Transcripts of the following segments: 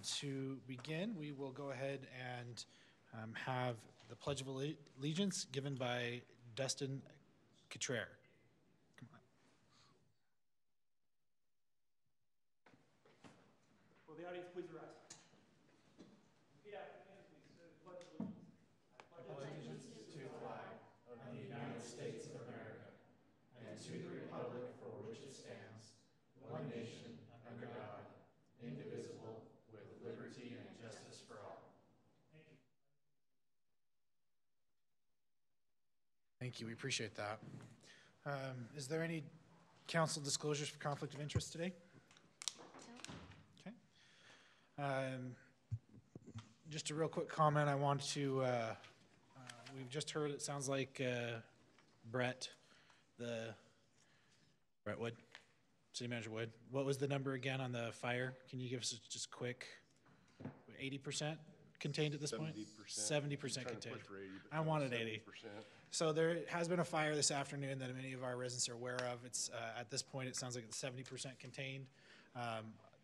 To begin, we will go ahead and have the Pledge of Allegiance given by Dustin Cottrell. Come on. Will the audience please rise? Repeat after me as we say the Pledge of Allegiance. I pledge allegiance to the flag of the United States of America and to the republic for which it stands, one nation, under God, indivisible, with liberty and justice for all. Thank you. We appreciate that. Is there any council disclosures for conflict of interest today? Okay. Just a real quick comment. I want to, we've just heard, it sounds like Brett Wood, City Manager Wood. What was the number again on the fire? Can you give us just quick, 80% contained at this point? 70% contained. I wanted 80. So there has been a fire this afternoon that many of our residents are aware of. It's at this point, it sounds like it's 70% contained.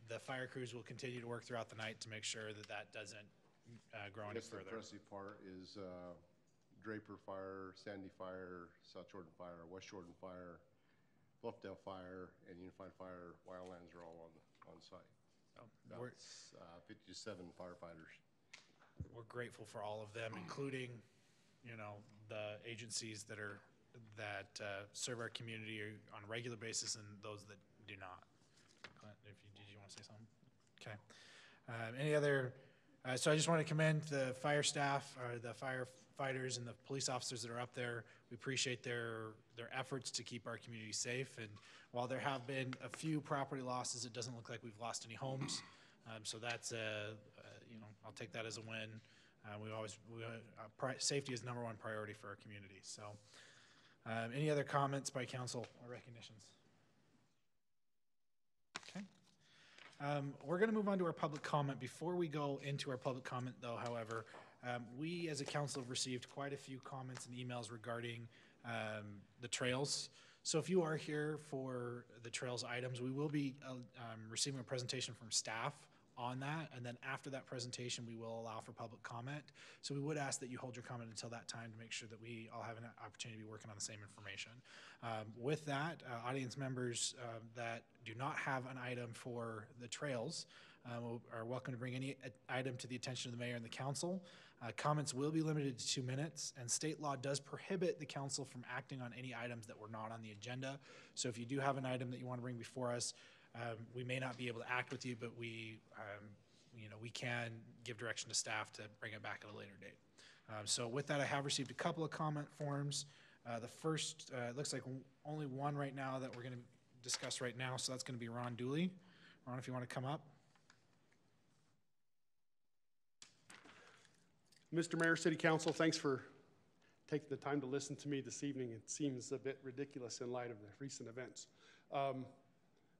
The fire crews will continue to work throughout the night to make sure that that doesn't grow any further. The impressive part is Draper Fire, Sandy Fire, South Jordan Fire, West Jordan Fire, Bluffdale Fire, and Unified Fire Wildlands are all on site. So that's 57 firefighters. We're grateful for all of them, including, you know, the agencies that serve our community on a regular basis and those that do not. Clint, did you want to say something? Okay. Any other? So I just want to commend the fire staff, the firefighters, and the police officers that are up there. We appreciate their efforts to keep our community safe. And while there have been a few property losses, it doesn't look like we've lost any homes. So that's you know, I'll take that as a win. Safety is #1 priority for our community. So, any other comments by council or recognitions? Okay. We're going to move on to our public comment. Before we go into our public comment, though, however, we as a council have received quite a few comments and emails regarding the trails. So if you are here for the trails items, we will be receiving a presentation from staff on that, and then after that presentation we will allow for public comment. So we would ask that you hold your comment until that time to make sure that we all have an opportunity to be working on the same information. With that, audience members that do not have an item for the trails are welcome to bring any item to the attention of the mayor and the council. Comments will be limited to 2 minutes, and state law does prohibit the council from acting on any items that were not on the agenda. So if you do have an item that you want to bring before us, we may not be able to act with you, but we can give direction to staff to bring it back at a later date. So with that, I have received a couple of comment forms. The first, it looks like only one right now that we're going to discuss right now, so that's going to be Ron Dooley. Ron, if you want to come up. Mr. Mayor, City Council, thanks for taking the time to listen to me this evening. It seems a bit ridiculous in light of the recent events.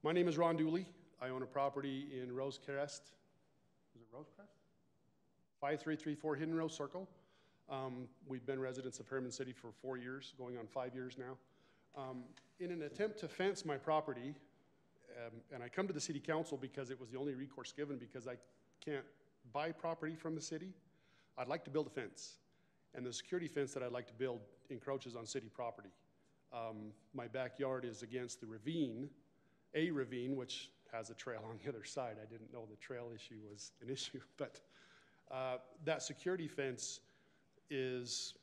My name is Ron Dooley. I own a property in Rosecrest. Is it Rosecrest? 5334 Hidden Rose Circle. We've been residents of Herriman City for 4 years, going on 5 years now. In an attempt to fence my property, and I come to the City Council because it was the only recourse given because I can't buy property from the city, I'd like to build a fence. And the security fence that I'd like to build encroaches on city property. My backyard is against the ravine, a ravine, which has a trail on the other side. I didn't know the trail issue was an issue, but that security fence is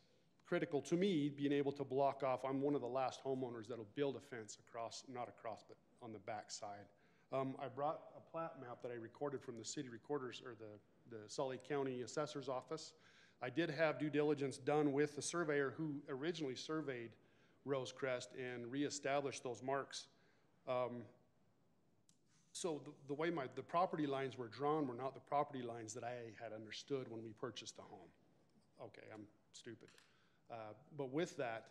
critical to me, being able to block off. I'm one of the last homeowners that'll build a fence across, not across, but on the back side. I brought a plat map that I recorded from the city recorders, or the Salt Lake County Assessor's Office. I did have due diligence done with the surveyor who originally surveyed Rosecrest and reestablished those marks. So the way the property lines were drawn were not the property lines that I had understood when we purchased the home. Okay, I'm stupid. But with that,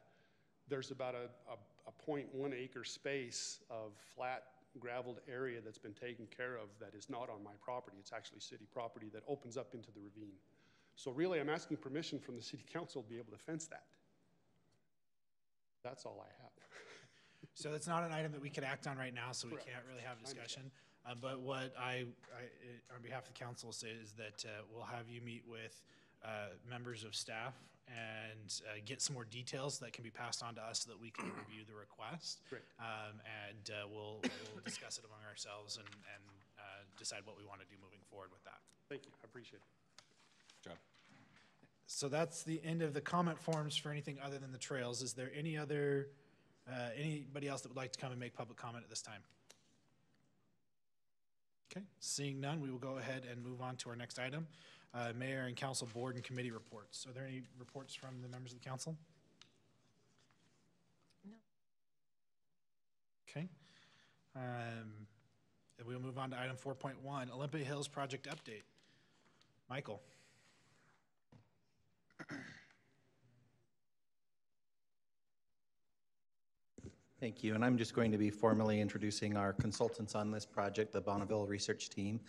there's about a 0.1 acre space of flat graveled area that's been taken care of that is not on my property. It's actually city property that opens up into the ravine. So really, I'm asking permission from the City Council to be able to fence that. That's all I have. So it's not an item that we could act on right now, so we can't really have a discussion. But what I, on behalf of the council, say is that we'll have you meet with members of staff and get some more details that can be passed on to us so that we can review the request. Great. We'll discuss it among ourselves and decide what we want to do moving forward with that. Thank you. I appreciate it. Good job. So that's the end of the comment forms for anything other than the trails. Is there any other, anybody else that would like to come and make public comment at this time? Okay, seeing none, we will go ahead and move on to our next item. Mayor and council board and committee reports. Are there any reports from the members of the council? No. Okay. Then we'll move on to item 4.1, Olympia Hills project update. Michael. Thank you, and I'm just going to be formally introducing our consultants on this project, the Bonneville Research Team.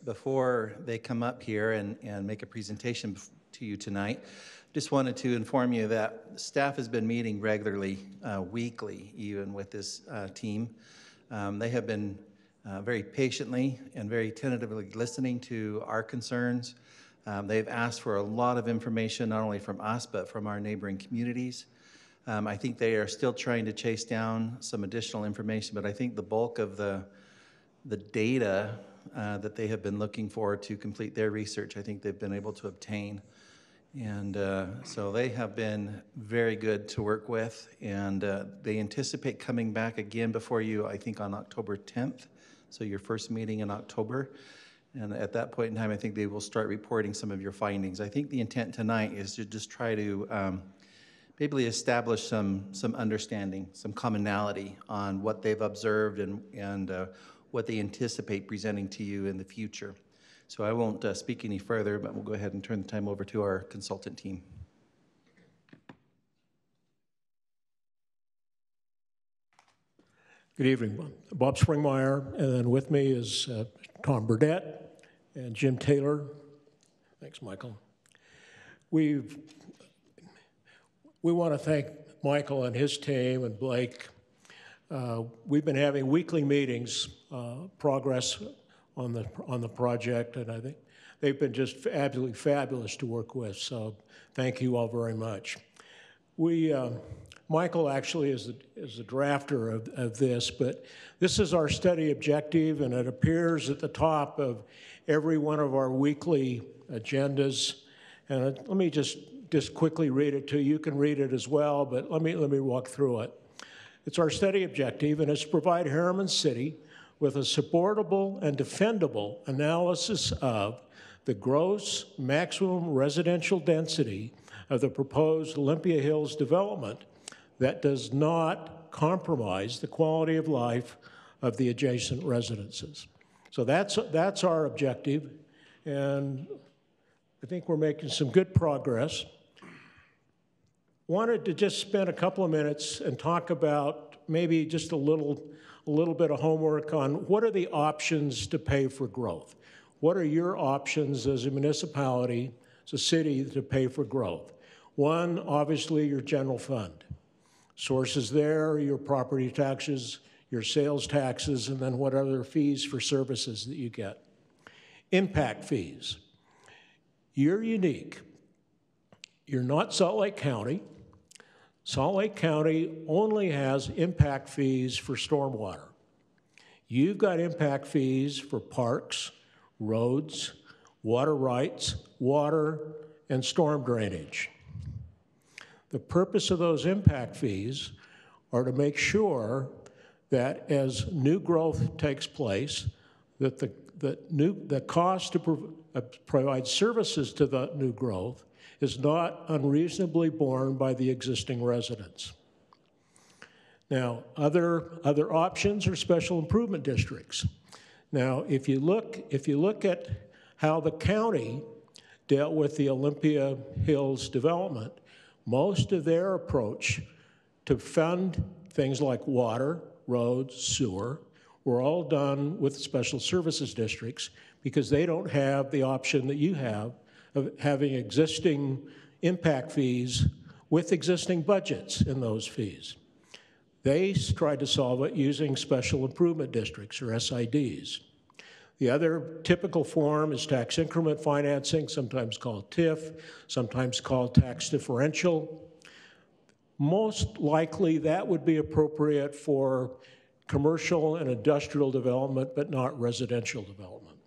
Before they come up here and make a presentation to you tonight, just wanted to inform you that staff has been meeting regularly, weekly, even with this team. They have been very patiently and very tentatively listening to our concerns. They've asked for a lot of information, not only from us, but from our neighboring communities. I think they are still trying to chase down some additional information, but I think the bulk of the data that they have been looking for to complete their research, I think they've been able to obtain. And so they have been very good to work with, and they anticipate coming back again before you, I think, on October 10th, so your first meeting in October. And at that point in time, I think they will start reporting some of your findings. I think the intent tonight is to just try to maybe establish some understanding, some commonality on what they've observed and what they anticipate presenting to you in the future. So I won't speak any further, but we'll go ahead and turn the time over to our consultant team. Good evening. Bob Springmeyer, and then with me is Tom Burdett and Jim Taylor. Thanks, Michael. We want to thank Michael and his team and Blake. We've been having weekly meetings, progress on the project, and I think they've been just absolutely fabulous to work with. So thank you all very much. Michael actually is the drafter of this, but this is our study objective, and it appears at the top of every one of our weekly agendas. And let me just quickly read it to you. You can read it as well, but let me walk through it. It's our study objective, and it's to provide Herriman City with a supportable and defendable analysis of the gross maximum residential density of the proposed Olympia Hills development that does not compromise the quality of life of the adjacent residences. So that's our objective, and I think we're making some good progress. Wanted to just spend a couple of minutes and talk about maybe just a little bit of homework on what are the options to pay for growth. What are your options as a municipality, as a city, to pay for growth? One, obviously, your general fund. Sources there, your property taxes, your sales taxes, and then what other fees for services that you get. Impact fees. You're unique. You're not Salt Lake County. Salt Lake County only has impact fees for stormwater. You've got impact fees for parks, roads, water rights, water, and storm drainage. The purpose of those impact fees are to make sure that as new growth takes place, that the cost to provide services to the new growth is not unreasonably borne by the existing residents. Now, other options are special improvement districts. Now, if you look at how the county dealt with the Olympia Hills development, most of their approach to fund things like water, roads, sewer, were all done with special services districts because they don't have the option that you have of having existing impact fees with existing budgets in those fees. They tried to solve it using special improvement districts, or SIDs. The other typical form is tax increment financing, sometimes called TIF, sometimes called tax differential. Most likely that would be appropriate for commercial and industrial development, but not residential development.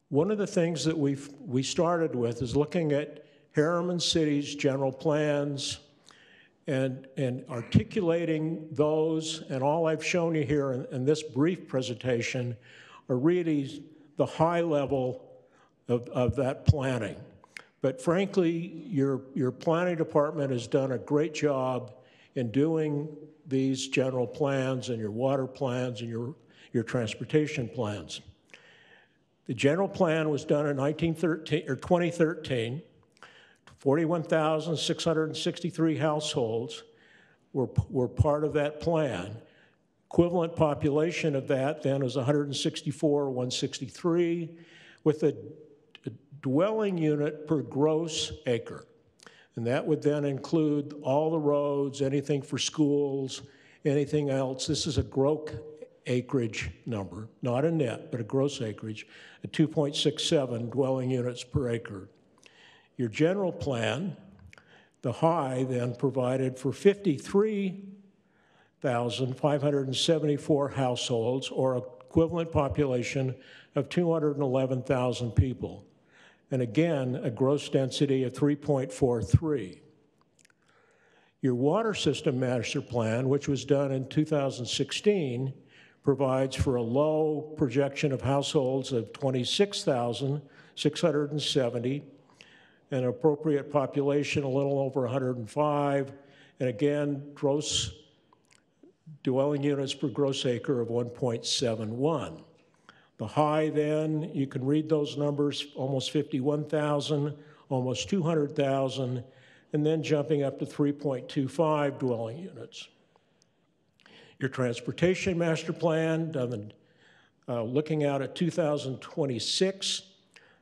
One of the things that we started with is looking at Herriman City's general plans and articulating those, and all I've shown you here in this brief presentation are really the high level of that planning. But frankly, your planning department has done a great job in doing these general plans and your water plans and your transportation plans. The general plan was done in 2013. 41,663 households were part of that plan. Equivalent population of that then was 164,163, with a dwelling unit per gross acre. And that would then include all the roads, anything for schools, anything else. This is a gross acreage number, not a net, but a gross acreage, at 2.67 dwelling units per acre. Your general plan, the high, then provided for 53,574 households, or equivalent population of 211,000 people. And again, a gross density of 3.43. Your water system master plan, which was done in 2016, provides for a low projection of households of 26,670, an appropriate population a little over 105, and again, gross dwelling units per gross acre of 1.71. The high then, you can read those numbers, almost 51,000, almost 200,000, and then jumping up to 3.25 dwelling units. Your transportation master plan, looking out at 2026,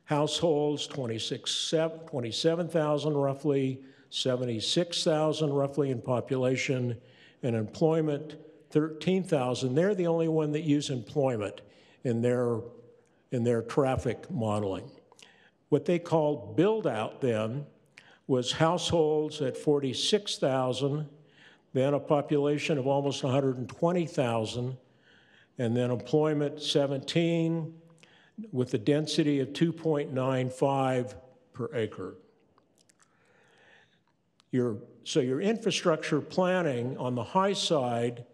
households, 27,000 roughly, 76,000 roughly in population, and employment, 13,000. They're the only one that use employment in their traffic modeling. What they called build out then was households at 46,000, then a population of almost 120,000, and then employment 17, with a density of 2.95 per acre. So your infrastructure planning on the high side,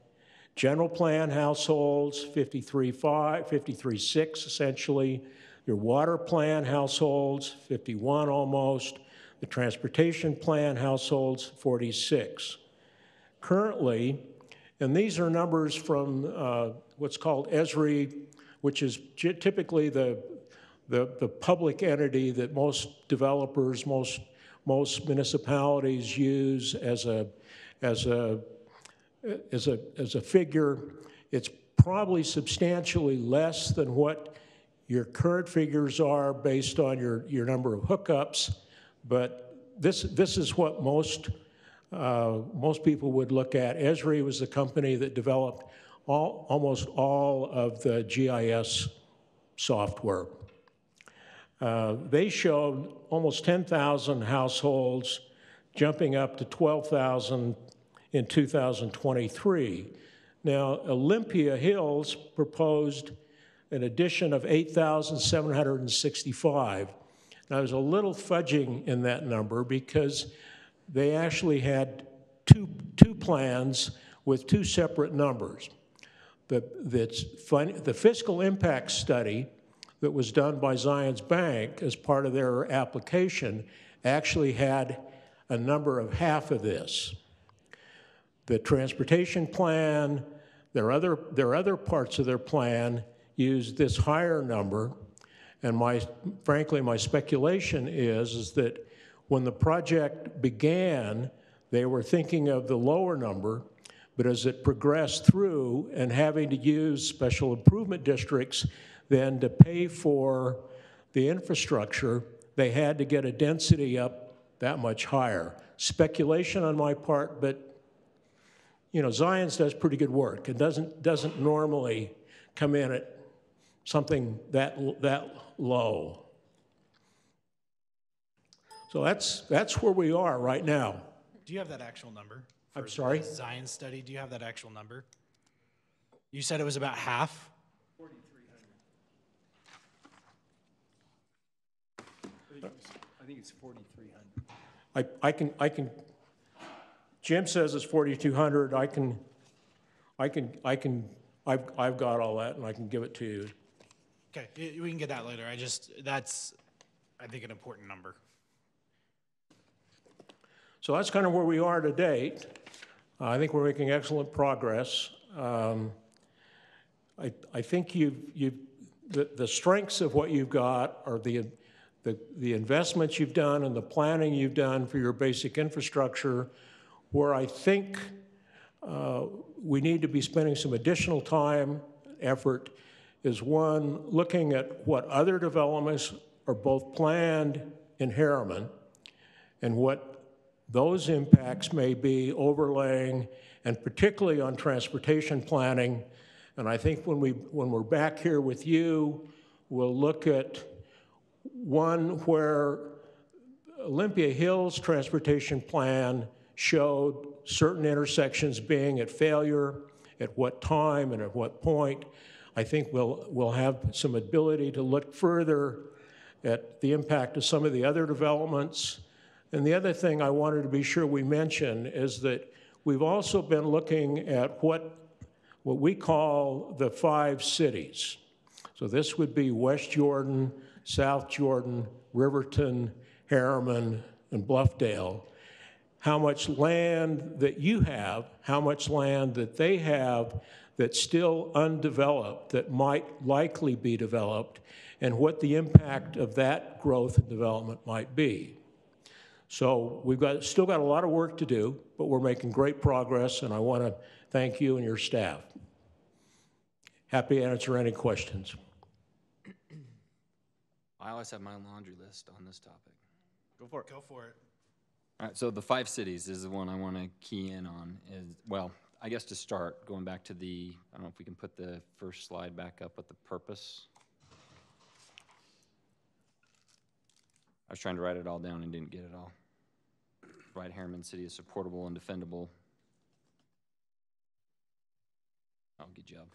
general plan households, 53.6 essentially. Your water plan households, 51 almost. The transportation plan households, 46. Currently, and these are numbers from what's called ESRI, which is typically the public entity that most developers, most municipalities use as a figure. It's probably substantially less than what your current figures are based on your number of hookups, but this is what most people would look at. ESRI was the company that developed almost all of the GIS software. They showed almost 10,000 households jumping up to 12,000 in 2023. Now, Olympia Hills proposed an addition of 8,765. Now, there's a little fudging in that number because they actually had two plans with two separate numbers. The fiscal impact study that was done by Zions Bank as part of their application actually had a number of half of this. The transportation plan, their other parts of their plan used this higher number, and frankly, my speculation is that when the project began, they were thinking of the lower number, but as it progressed through and having to use special improvement districts then to pay for the infrastructure, they had to get a density up that much higher. Speculation on my part, but you know, Zions does pretty good work. It doesn't normally come in at something that low. So that's where we are right now. Do you have that actual number? I'm sorry? The Zion study, do you have that actual number? You said it was about half? 4,300. I think it's 4,300. I can, Jim says it's 4,200. I've got all that and I can give it to you. Okay, we can get that later. That's, I think, an important number. So that's kind of where we are to date. I think we're making excellent progress. I think the strengths of what you've got are the investments you've done and the planning you've done for your basic infrastructure, where I think we need to be spending some additional time, effort, is one, looking at what other developments are both planned in Herriman and what those impacts may be overlaying, and particularly on transportation planning. And I think when we're back here with you, we'll look at one where Olympia Hills transportation plan showed certain intersections being at failure, at what time and at what point. I think we'll have some ability to look further at the impact of some of the other developments. And the other thing I wanted to be sure we mention is that we've also been looking at what we call the 5 cities. So this would be West Jordan, South Jordan, Riverton, Herriman, and Bluffdale. How much land that you have, how much land that they have that's still undeveloped, that might likely be developed, and what the impact of that growth and development might be. So we've still got a lot of work to do, but we're making great progress, and I want to thank you and your staff. Happy to answer any questions. I always have my laundry list on this topic. Go for it. Go for it. All right, so the 5 cities is the one I want to key in on. Well, I guess to start, going back to I don't know if we can put the first slide back up with the purpose. I was trying to write it all down and didn't get it all. Provide Herriman City a supportable and defendable. Oh, good job.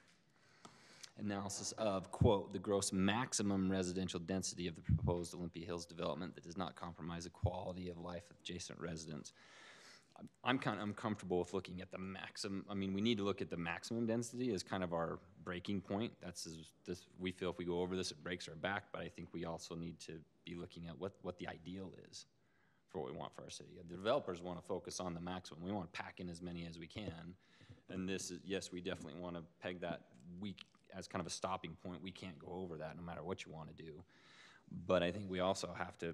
Analysis of, quote, the gross maximum residential density of the proposed Olympia Hills development that does not compromise the quality of life of adjacent residents. I'm kind of uncomfortable with looking at the maximum. I mean, we need to look at the maximum density as kind of our breaking point. We feel if we go over this, it breaks our back, but I think we also need to be looking at what the ideal is for what we want for our city. The developers want to focus on the maximum. We want to pack in as many as we can. And this is, yes, we definitely want to peg that as kind of a stopping point. We can't go over that no matter what you want to do. But I think we also have to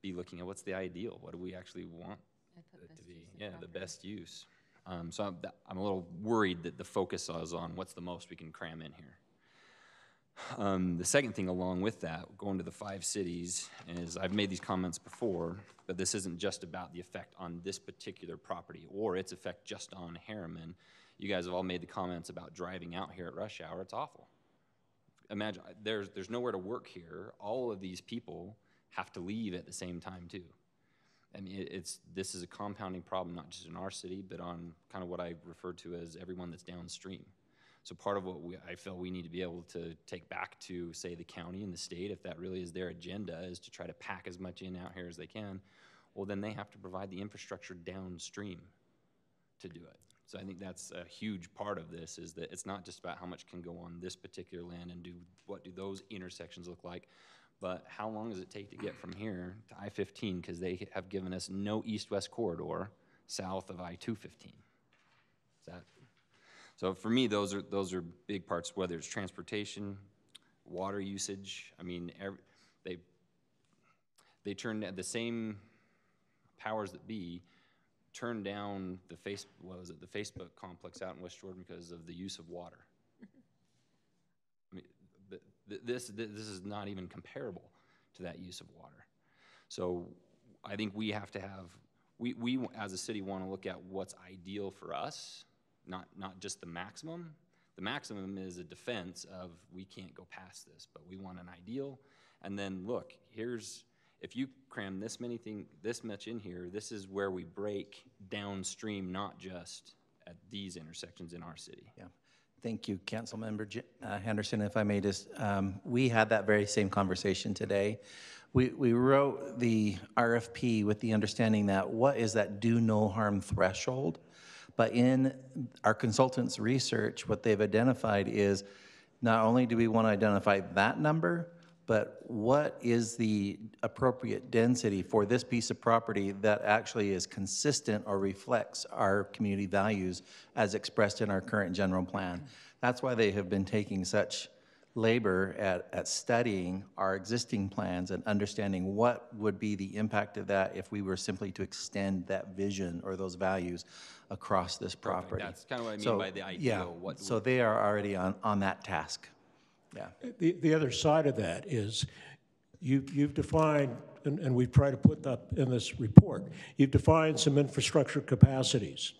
be looking at what's the ideal. What do we actually want it to be? Yeah, the best use. So I'm a little worried that the focus is on what's the most we can cram in here. The second thing along with that, going to the 5 cities, is I've made these comments before, but this isn't just about the effect on this particular property or its effect just on Herriman. You guys have all made the comments about driving out here at rush hour. It's awful. Imagine, there's nowhere to work here. All of these people have to leave at the same time too. I mean, this is a compounding problem, not just in our city, but on kind of what I refer to as everyone that's downstream. So part of what I feel we need to be able to take back to, say, the county and the state, if that really is their agenda, is to try to pack as much in out here as they can, well, then they have to provide the infrastructure downstream to do it. So I think that's a huge part of this, is that it's not just about how much can go on this particular land and what do those intersections look like, but how long does it take to get from here to I-15, because they have given us no east-west corridor south of I-215. So for me, those are big parts, whether it's transportation, water usage. I mean, they turned the same powers that be turned down the Facebook complex out in West Jordan because of the use of water. I mean, this is not even comparable to that use of water. So I think we have to have, we as a city want to look at what's ideal for us not just the maximum. The maximum is a defense of we can't go past this, but we want an ideal. And then look, if you cram this much in here, this is where we break downstream, not just at these intersections in our city. Yeah. Thank you, Councilmember Henderson. If I may just, we had that very same conversation today. We wrote the RFP with the understanding that what is that do no harm threshold? But in our consultants' research, what they've identified is not only do we want to identify that number, but what is the appropriate density for this piece of property that actually is consistent or reflects our community values as expressed in our current general plan. That's why they have been taking such labor at studying our existing plans and understanding what would be the impact of that if we were simply to extend that vision or those values across this property. That's kind of what I mean by the ideal. Yeah, so they are already on that task. Yeah. The other side of that is you've defined, and we've tried to put that in this report, you've defined some infrastructure capacities.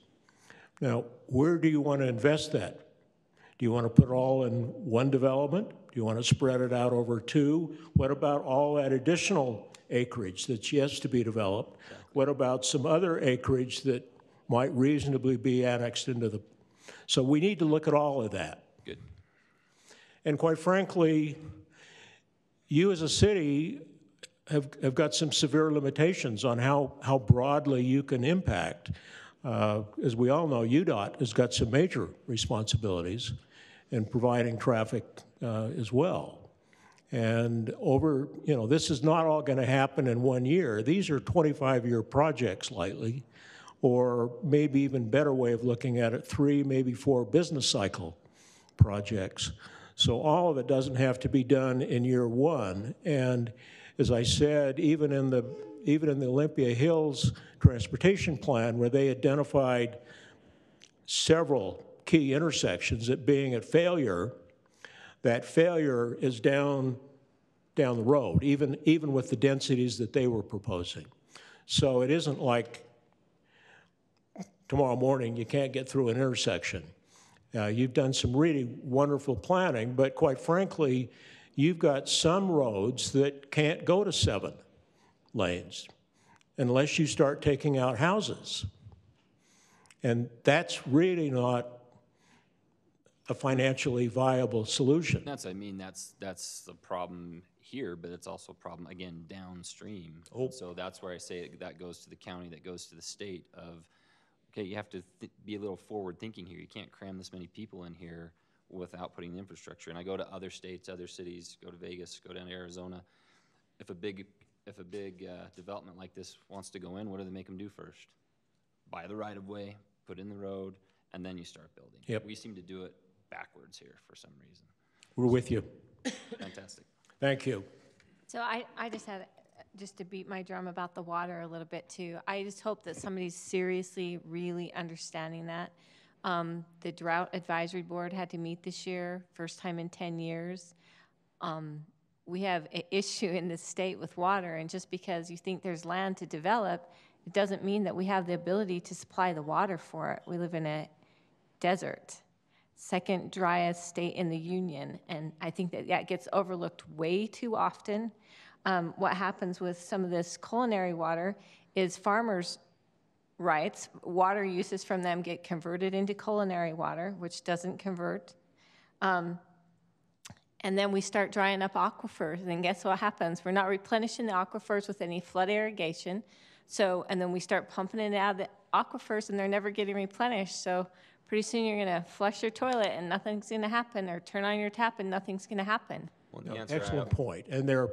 Now, where do you want to invest that? Do you want to put it all in one development? Do you want to spread it out over two? What about all that additional acreage that's yet to be developed? What about some other acreage that might reasonably be annexed into the... So we need to look at all of that. Good. And quite frankly, you as a city have got some severe limitations on how broadly you can impact. As we all know, UDOT has got some major responsibilities in providing traffic as well. And this is not all going to happen in 1 year. These are 25-year projects likely, or maybe even better way of looking at it, 3, maybe 4 business cycle projects. So all of it doesn't have to be done in year 1. And as I said, even in the Olympia Hills transportation plan, where they identified several key intersections that being at failure, that failure is down the road, even with the densities that they were proposing. So it isn't like tomorrow morning you can't get through an intersection. You've done some really wonderful planning, but quite frankly, you've got some roads that can't go to 7 lanes unless you start taking out houses. And that's really not a financially viable solution. That's the problem here, but it's also a problem, again, downstream. Oh. So that's where I say that goes to the county, that goes to the state of, okay, you have to be a little forward thinking here. You can't cram this many people in here without putting the infrastructure. And I go to other states, other cities, go to Vegas, go down to Arizona. If a big development like this wants to go in, what do they make them do first? Buy the right of way, put in the road, and then you start building. Yep. We seem to do it backwards here for some reason. We're with you. Fantastic. Thank you. So I just had, just to beat my drum about the water a little bit too, I just hope that somebody's seriously really understanding that. The Drought Advisory Board had to meet this year, first time in 10 years. We have an issue in this state with water, and just because you think there's land to develop, it doesn't mean that we have the ability to supply the water for it. We live in a desert, second driest state in the union, and I think that gets overlooked way too often. What happens with some of this culinary water is farmers' rights, water uses from them get converted into culinary water, which doesn't convert. And then we start drying up aquifers, and guess what happens? We're not replenishing the aquifers with any flood irrigation. And then we start pumping it out of the aquifers, and they're never getting replenished. So pretty soon you're going to flush your toilet, and nothing's going to happen, or turn on your tap, and nothing's going to happen. Well, Excellent point. And there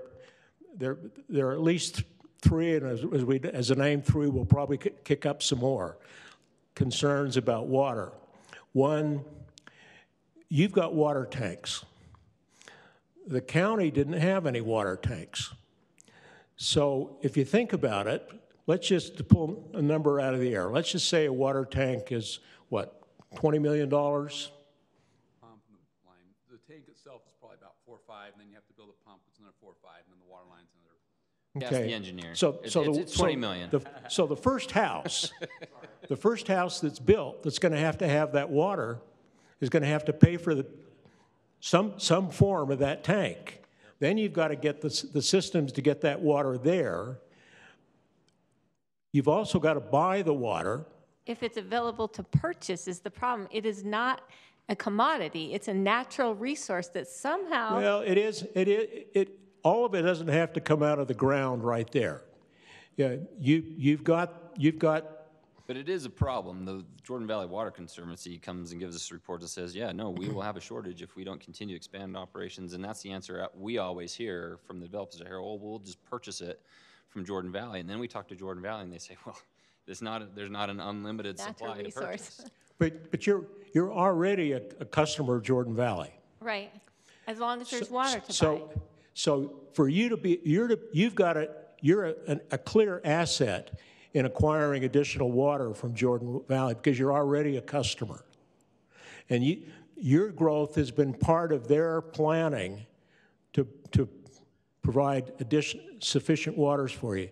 are at least 3, and as a name 3, we'll probably kick up some more concerns about water. One, you've got water tanks. The county didn't have any water tanks. So if you think about it, let's just pull a number out of the air. Let's just say a water tank is, what, $20 million? Pump and the line. The tank itself is probably about 4 or 5, and then you have to build a pump, it's another 4 or 5, and then the water line's another. That's the engineer. So it's 20 million. So the first house, the first house that's built that's going to have that water is going to have to pay for some form of that tank. Then you've got to get the systems to get that water there. You've also got to buy the water. If it's available to purchase is the problem. It is not a commodity. It's a natural resource that somehow... Well, it is. All of it doesn't have to come out of the ground right there. Yeah, you've got. But it is a problem. The Jordan Valley Water Conservancy comes and gives us a report that says, yeah, no, we will have a shortage if we don't continue to expand operations. And that's the answer we always hear from the developers here. Oh, we'll just purchase it from Jordan Valley. And then we talk to Jordan Valley and they say, well, there's not an unlimited supply to purchase. But you're already a customer of Jordan Valley. Right, as long as there's water to buy. So for you to be, you're a clear asset in acquiring additional water from Jordan Valley because you're already a customer. And your growth has been part of their planning to provide sufficient waters for you.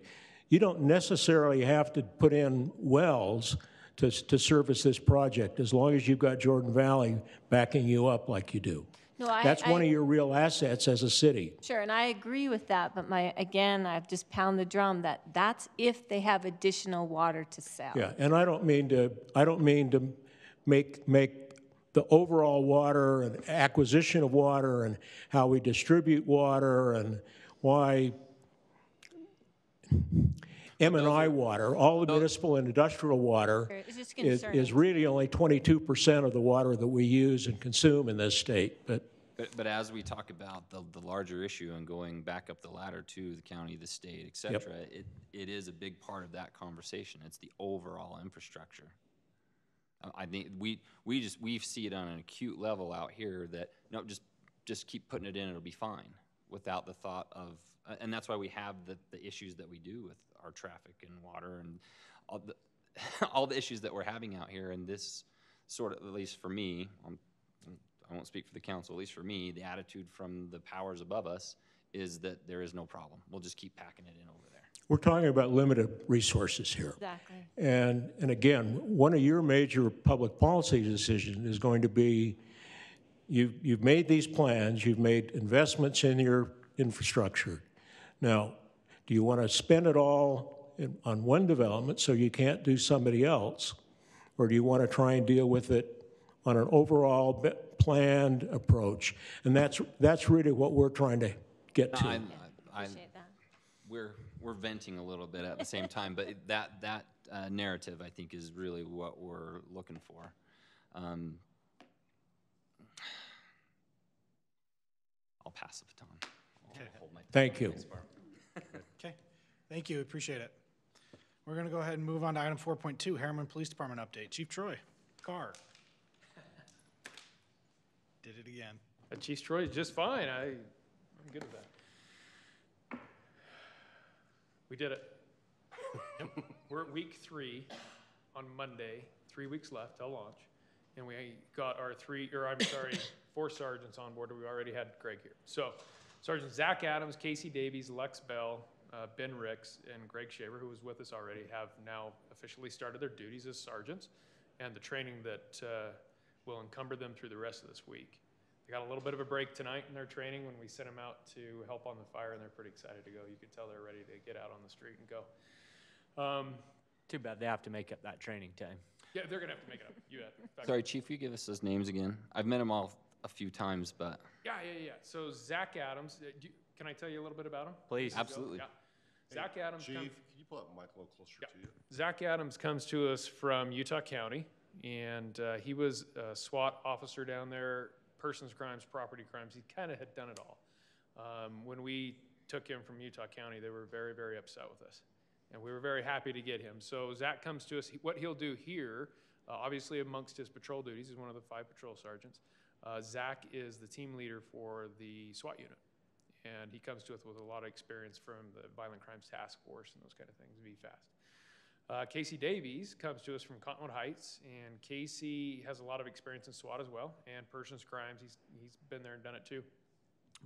You don't necessarily have to put in wells to service this project as long as you've got Jordan Valley backing you up like you do. No, That's one of your real assets as a city. Sure, and I agree with that, but again, I've just pounded the drum that's if they have additional water to sell. Yeah, and I don't mean to make the overall water and acquisition of water and how we distribute water and why M&I water, all the municipal and industrial water, is really only 22% of the water that we use and consume in this state. But as we talk about the larger issue and going back up the ladder to the county, the state, et cetera, it is a big part of that conversation. It's the overall infrastructure. I think we see it on an acute level out here that no, just keep putting it in, it'll be fine, without the thought of, and that's why we have the issues that we do with our traffic and water and all the issues that we're having out here. And this sort of, at least for me, I won't speak for the council, at least for me, the attitude from the powers above us is that there is no problem. We'll just keep packing it in over there. We're talking about limited resources here. Exactly. And again, one of your major public policy decisions is going to be, you've made these plans, you've made investments in your infrastructure. Now, do you want to spend it all on one development so you can't do somebody else? Or do you want to try and deal with it on an overall planned approach? And that's really what we're trying to get to. I appreciate that. We're venting a little bit at the same time, but that narrative, I think, is really what we're looking for. I'll pass the baton. Thank you. Okay, thank you, appreciate it. We're gonna go ahead and move on to item 4.2, Herriman Police Department update. Chief Troy, car. Did it again. Chief Troy is just fine. I'm good with that. We did it. We're at week 3 on Monday, 3 weeks left till launch. And we got our 4 sergeants on board. We already had Greg here. So Sergeant Zach Adams, Casey Davies, Lex Bell, Ben Ricks, and Greg Shaver, who was with us already, have now officially started their duties as sergeants and the training that will encumber them through the rest of this week. They got a little bit of a break tonight in their training when we sent them out to help on the fire, and they're pretty excited to go. You could tell they're ready to get out on the street and go. Too bad they have to make up that training time. Yeah, they're going to have to make it up. You bet. Sorry, Chief, will you give us those names again? I've met them all a few times, but... Yeah. So Zach Adams, can I tell you a little bit about him? Please. Absolutely. Yeah. Zach Adams. Chief, can you pull that mic a little closer to you? Zach Adams comes to us from Utah County, and he was a SWAT officer down there, persons crimes, property crimes. He kind of had done it all. When we took him from Utah County, they were very, very upset with us, and we were very happy to get him. So Zach comes to us. What he'll do here, obviously amongst his patrol duties, he's one of the 5 patrol sergeants. Zach is the team leader for the SWAT unit. And he comes to us with a lot of experience from the Violent Crimes Task Force and those kind of things, VFAST. Casey Davies comes to us from Cottonwood Heights, and Casey has a lot of experience in SWAT as well, and persons crimes. He's been there and done it too.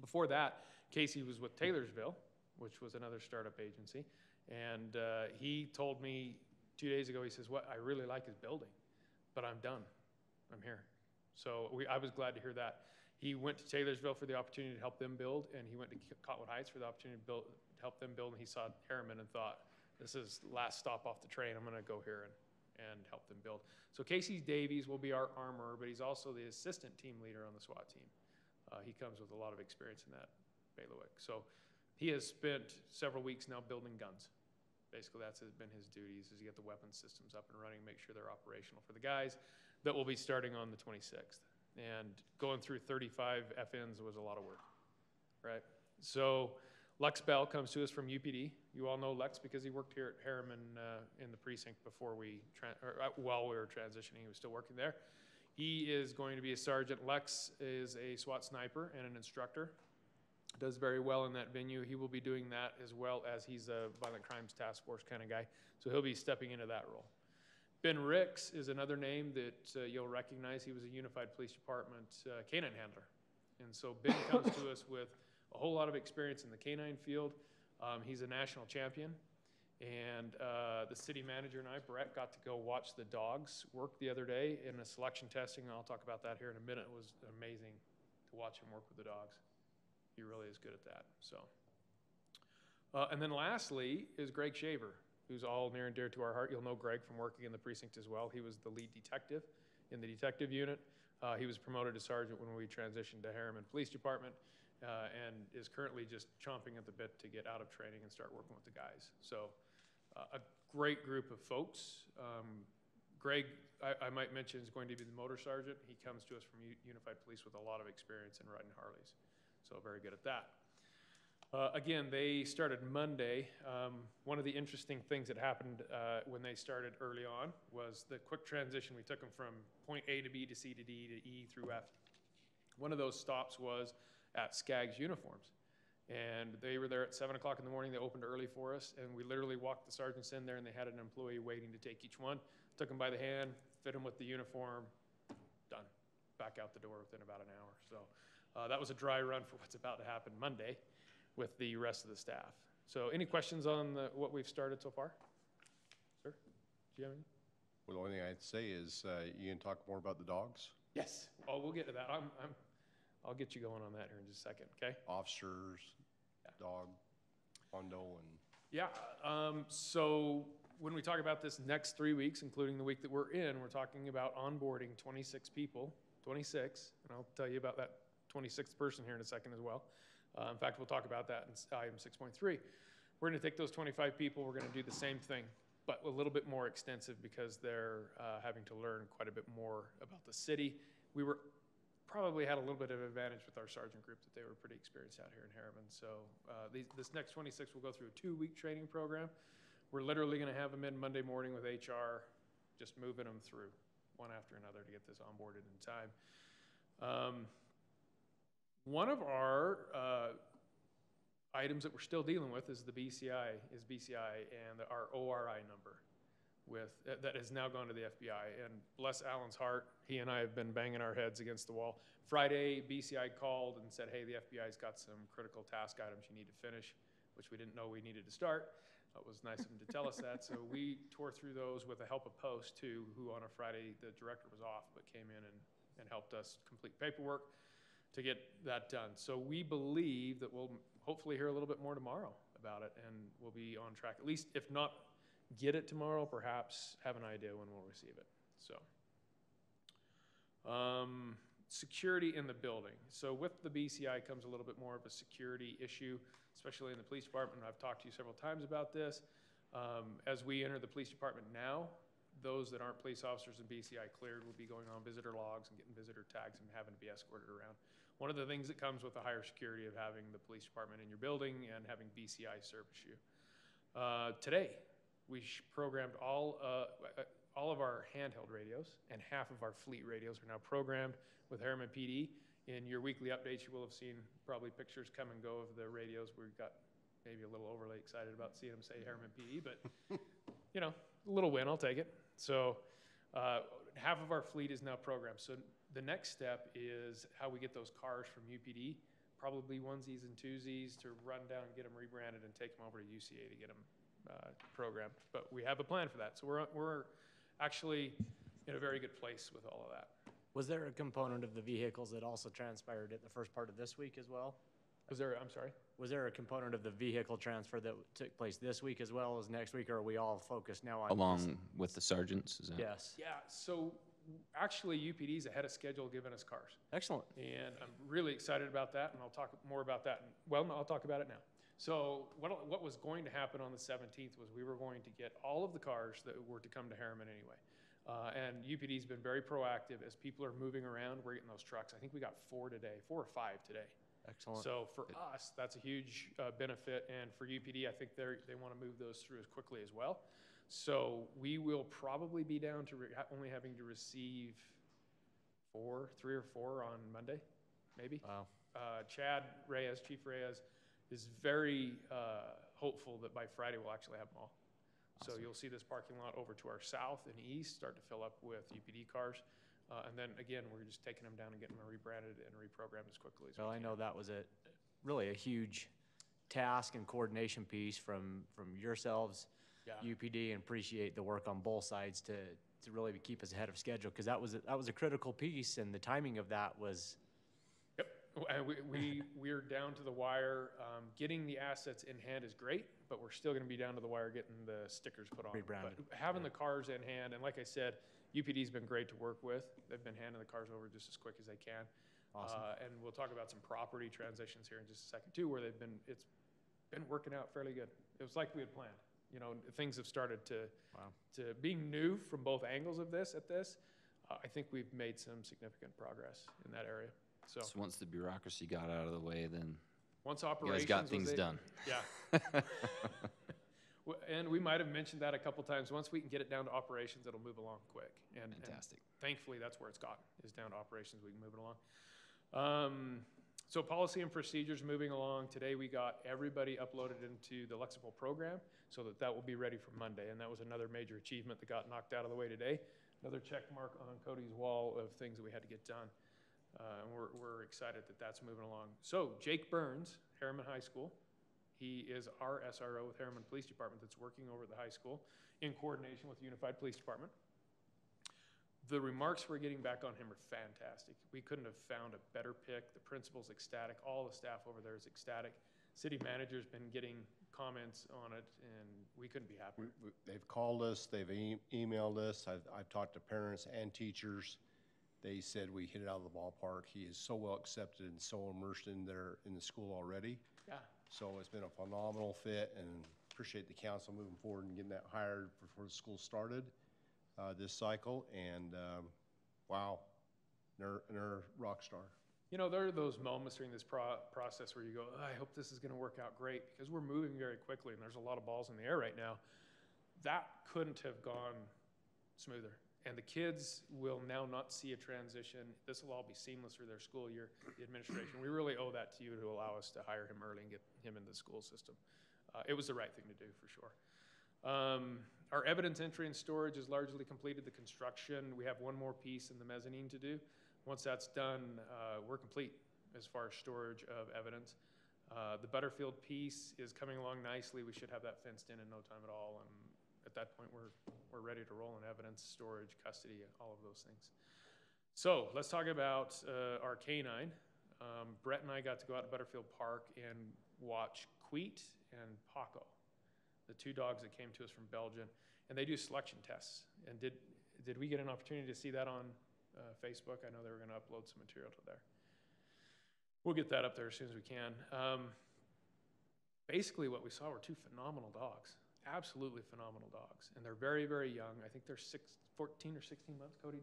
Before that, Casey was with Taylorsville, which was another startup agency, and he told me 2 days ago, he says, what I really like is building, but I'm done. I'm here. So I was glad to hear that. He went to Taylorsville for the opportunity to help them build, and he went to Cottonwood Heights for the opportunity to help them build, and he saw Herriman and thought, this is last stop off the train. I'm going to go here and help them build. So Casey Davies will be our armorer, but he's also the assistant team leader on the SWAT team. He comes with a lot of experience in that bailiwick. So he has spent several weeks now building guns. Basically, that's been his duties, is to get the weapons systems up and running, make sure they're operational for the guys that will be starting on the 26th. And going through 35 FNs was a lot of work, right? So Lex Bell comes to us from UPD. You all know Lex because he worked here at Herriman in the precinct before while we were transitioning. He was still working there. He is going to be a sergeant. Lex is a SWAT sniper and an instructor. Does very well in that venue. He will be doing that as well as he's a violent crimes task force kind of guy. So he'll be stepping into that role. Ben Ricks is another name that you'll recognize. He was a Unified Police Department canine handler. And so Ben comes to us with a whole lot of experience in the canine field. He's a national champion. And the city manager and I, Brett, got to go watch the dogs work the other day in a selection testing. I'll talk about that here in a minute. It was amazing to watch him work with the dogs. He really is good at that. So, and then lastly is Greg Shaver, who's all near and dear to our heart. You'll know Greg from working in the precinct as well. He was the lead detective in the detective unit. He was promoted to sergeant when we transitioned to Herriman Police Department. And is currently just chomping at the bit to get out of training and start working with the guys. So a great group of folks. Greg, I might mention, is going to be the motor sergeant. He comes to us from Unified Police with a lot of experience in riding Harleys. So very good at that. Again, they started Monday. One of the interesting things that happened when they started early on was the quick transition. We took them from point A to B to C to D to E through F. One of those stops was at Skaggs Uniforms. And they were there at 7 o'clock in the morning. They opened early for us, and we literally walked the sergeants in there, and they had an employee waiting to take each one. Took them by the hand, fit them with the uniform, done. Back out the door within about an hour. So that was a dry run for what's about to happen Monday with the rest of the staff. So any questions on what we've started so far? Sir, do you have any? Well, the only thing I'd say is you can talk more about the dogs. Yes. Oh, we'll get to that. I'll get you going on that here in just a second, okay? Officers, dog, Hondo, and... Yeah, so when we talk about this next 3 weeks, including the week that we're in, we're talking about onboarding 26 people, 26, and I'll tell you about that 26th person here in a second as well. In fact, we'll talk about that in item 6.3. We're gonna take those 25 people, we're gonna do the same thing, but a little bit more extensive because they're having to learn quite a bit more about the city. We probably had a little bit of advantage with our sergeant group that they were pretty experienced out here in Herriman. So this next 26 will go through a 2-week training program. We're literally gonna have them in Monday morning with HR, just moving them through one after another to get this onboarded in time. One of our items that we're still dealing with is the BCI, and our ORI number that has now gone to the FBI. And bless Alan's heart, he and I have been banging our heads against the wall. Friday, BCI called and said, hey, the FBI's got some critical task items you need to finish, which we didn't know we needed to start. It was nice of him to tell us that. So we tore through those with the help of Post, too, who on a Friday, the director was off, but came in and helped us complete paperwork to get that done. So we believe that we'll hopefully hear a little bit more tomorrow about it, and we'll be on track. At least, if not get it tomorrow, perhaps have an idea when we'll receive it. So, security in the building. So with the BCI comes a little bit more of a security issue, especially in the police department. I've talked to you several times about this. As we enter the police department now, those that aren't police officers and BCI cleared will be going on visitor logs and getting visitor tags and having to be escorted around. One of the things that comes with the higher security of having the police department in your building and having BCI service you. Today, we programmed all of our handheld radios, and half of our fleet radios are now programmed with Herriman PD. In your weekly updates, you will have seen probably pictures come and go of the radios. We got maybe a little overly excited about seeing them say Herriman PD, but you know, a little win, I'll take it. So half of our fleet is now programmed. So the next step is how we get those cars from UPD, probably onesies and twosies, to run down and get them rebranded and take them over to UCA to get them program. But we have a plan for that. So we're actually in a very good place with all of that. Was there a component of the vehicles that also transpired at the first part of this week as well? I'm sorry? Was there a component of the vehicle transfer that took place this week as well as next week, or are we all focused now on Along with the sergeants, is that? Yes. Yeah, so actually UPD's ahead of schedule giving us cars. Excellent. And I'm really excited about that, and I'll talk more about that. Well, no, I'll talk about it now. So what was going to happen on the 17th was we were going to get all of the cars that were to come to Herriman anyway. And UPD's been very proactive as people are moving around. We're getting those trucks. I think we got 4 or 5 today. Excellent. So for us, that's a huge benefit. And for UPD, I think they want to move those through as quickly as well. So we will probably be down to only having to receive 3 or 4 on Monday, maybe. Wow. Chad Reyes, Chief Reyes, is very hopeful that by Friday we'll actually have them all. Awesome. So you'll see this parking lot over to our south and east start to fill up with UPD cars. And then again, we're just taking them down and getting them rebranded and reprogrammed as quickly as we can. Well, I know that was really a huge task and coordination piece from yourselves, Yeah. UPD, and appreciate the work on both sides to really keep us ahead of schedule, because that was a critical piece, and the timing of that was. Yep, and we're down to the wire. Getting the assets in hand is great, but we're still going to be down to the wire getting the stickers put on. Rebranded. But having the cars in hand, and like I said, UPD's been great to work with. They've been handing the cars over just as quick as they can. Awesome. And we'll talk about some property transitions here in just a second too, where it's been working out fairly good. It was like we had planned. You know, things have started to being new from both angles of this. I think we've made some significant progress in that area. So once the bureaucracy got out of the way, then once you operations guys got things done. Yeah. And we might have mentioned that a couple times. Once we can get it down to operations, it'll move along quick. And Fantastic. Thankfully, that's where it's gotten, is down to operations. We can move it along. So policy and procedures moving along. Today we got everybody uploaded into the Lexipol program so that will be ready for Monday. And that was another major achievement that got knocked out of the way today. Another check mark on Cody's wall of things that we had to get done. And we're excited that that's moving along. So Jake Burns, Herriman High School. He is our SRO with Herriman Police Department that's working over at the high school in coordination with the Unified Police Department. The remarks we're getting back on him are fantastic. We couldn't have found a better pick. The principal's ecstatic. All the staff over there is ecstatic. City manager's been getting comments on it, and we couldn't be happier. They've called us, they've emailed us. I've talked to parents and teachers. They said we hit it out of the ballpark. He is so well accepted and so immersed in the school already. Yeah. So it's been a phenomenal fit, and appreciate the council moving forward and getting that hired before the school started this cycle. And wow, they're a rock star. You know, there are those moments during this process where you go, oh, I hope this is going to work out great, because we're moving very quickly and there's a lot of balls in the air right now. That couldn't have gone smoother. And the kids will now not see a transition. This will all be seamless through their school year, the administration. We really owe that to you to allow us to hire him early and get him into the school system. It was the right thing to do, for sure. Our evidence entry and storage is largely completed. The construction, we have one more piece in the mezzanine to do. Once that's done, we're complete as far as storage of evidence. The Butterfield piece is coming along nicely. We should have that fenced in no time at all. And at that point, we're ready to roll in evidence, storage, custody, all of those things. So let's talk about our canine. Brett and I got to go out to Butterfield Park and watch Queet and Paco, the 2 dogs that came to us from Belgium, and they do selection tests. And did we get an opportunity to see that on Facebook? I know they were going to upload some material to there. We'll get that up there as soon as we can. Basically, what we saw were 2 phenomenal dogs. Absolutely phenomenal dogs. And they're very, very young. I think they're 14 or 16 months. Cody,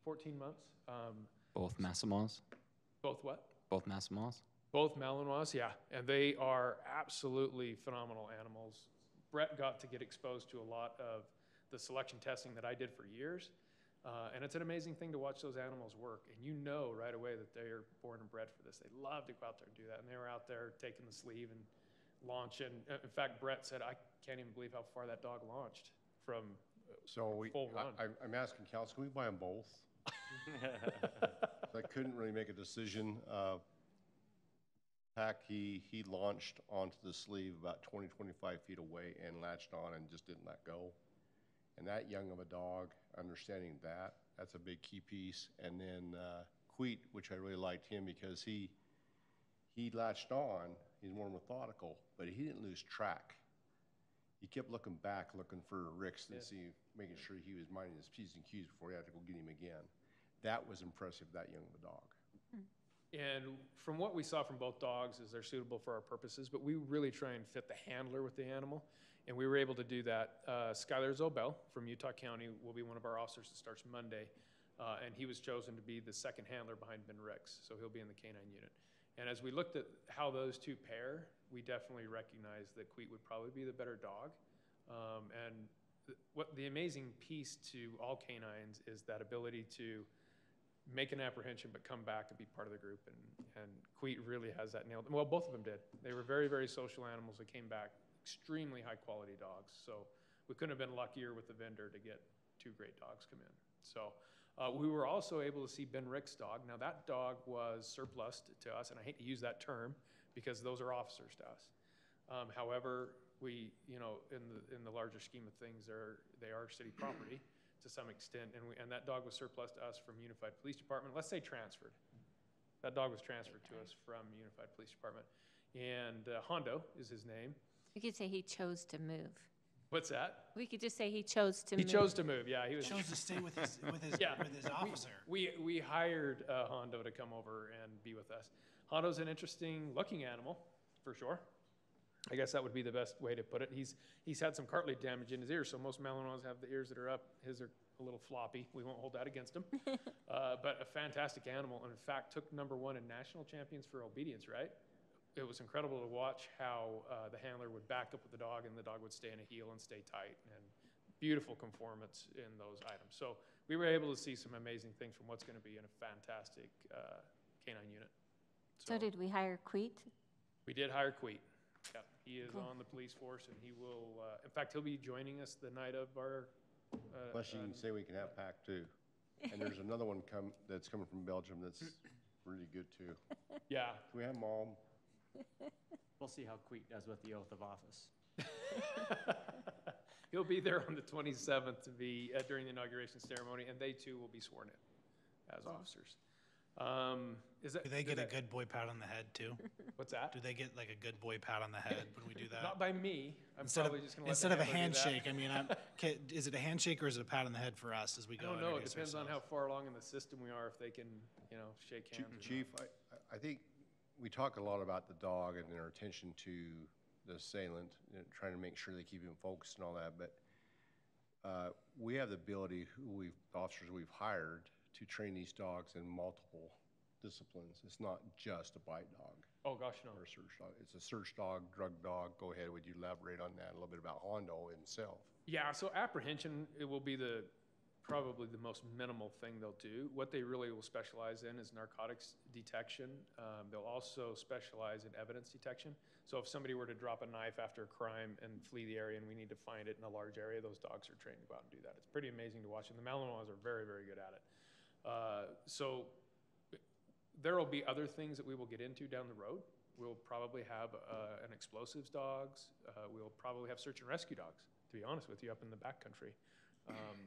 14 months. Both Massimois? Both what? Both Massimois? Both Malinois, yeah. And they are absolutely phenomenal animals. Brett got to get exposed to a lot of the selection testing that I did for years. And it's an amazing thing to watch those animals work. And you know right away that they are born and bred for this. They love to go out there and do that. And they were out there taking the sleeve and launching. In fact, Brett said, I can't even believe how far that dog launched from full run. I'm asking council, can we buy them both? I couldn't really make a decision. Pack, he launched onto the sleeve about 20, 25 feet away and latched on and just didn't let go. And that young of a dog, understanding that, that's a big key piece. And then Queet, which I really liked him because he latched on, he's more methodical, but he didn't lose track. He kept looking back, looking for Ricks and making sure he was minding his P's and Q's before he had to go get him again. That was impressive, that young of a dog. And from what we saw from both dogs is they're suitable for our purposes, but we really try and fit the handler with the animal. And we were able to do that. Skylar Zobel from Utah County will be one of our officers that starts Monday. And he was chosen to be the second handler behind Ben Ricks. So he'll be in the K-9 unit. And as we looked at how those two pair, we definitely recognized that Queet would probably be the better dog. And what the amazing piece to all canines is that ability to make an apprehension but come back and be part of the group. And Queet really has that nailed. Well, both of them did. They were very, very social animals that came back, extremely high quality dogs. So we couldn't have been luckier with the vendor to get two great dogs come in. So we were also able to see Ben Rick's dog. Now that dog was surplus to us, and I hate to use that term because those are officers to us. However, we, you know, in the larger scheme of things, they are city property to some extent, and that dog was surplus to us from Unified Police Department. Let's say transferred. That dog was transferred to us from Unified Police Department, and Hondo is his name. We could say he chose to move. What's that? We could just say he chose to move. He chose to move. Yeah, he chose to stay with his officer. We hired Hondo to come over and be with us. Hondo's an interesting looking animal, for sure. I guess that would be the best way to put it. He's had some cartilage damage in his ears, so most Malinois have the ears that are up. His are a little floppy. We won't hold that against him. But a fantastic animal, and in fact took #1 in national champions for obedience, right? It was incredible to watch how the handler would back up with the dog and the dog would stay in a heel and stay tight, and beautiful conformance in those items. So we were able to see some amazing things from what's going to be in a fantastic canine unit. So did we hire Queet? We did hire Queet. Yep. He is Cool. on the police force, and he will, in fact, he'll be joining us the night of our... Plus you can say we can have Pack too. And there's another one that's coming from Belgium that's really good too. Yeah. Can we have them all? We'll see how Queet does with the oath of office. He'll be there on the 27th to be during the inauguration ceremony, and they too will be sworn in as officers. Do they get a good boy pat on the head too? What's that? Do they get like a good boy pat on the head when we do that? Not by me. Instead of a handshake, I mean, is it a handshake or is it a pat on the head for us as we go? I don't know. It depends on how far along in the system we are, if they can, you know, shake hands. Chief, I think we talk a lot about the dog and our attention to the assailant, and trying to make sure they keep him focused and all that, but we have the ability, officers we've hired, to train these dogs in multiple disciplines. It's not just a bite dog. Oh gosh, no. Or a search dog. It's a search dog, drug dog. Go ahead, would you elaborate on that a little bit about Hondo himself? Yeah, so apprehension, it will be probably the most minimal thing they'll do. What they really will specialize in is narcotics detection. They'll also specialize in evidence detection. So if somebody were to drop a knife after a crime and flee the area and we need to find it in a large area, those dogs are trained to go out and do that. It's pretty amazing to watch, and the Malinois are very, very good at it. So there will be other things that we will get into down the road. We'll probably have an explosives dogs. We'll probably have search and rescue dogs, to be honest with you, up in the backcountry.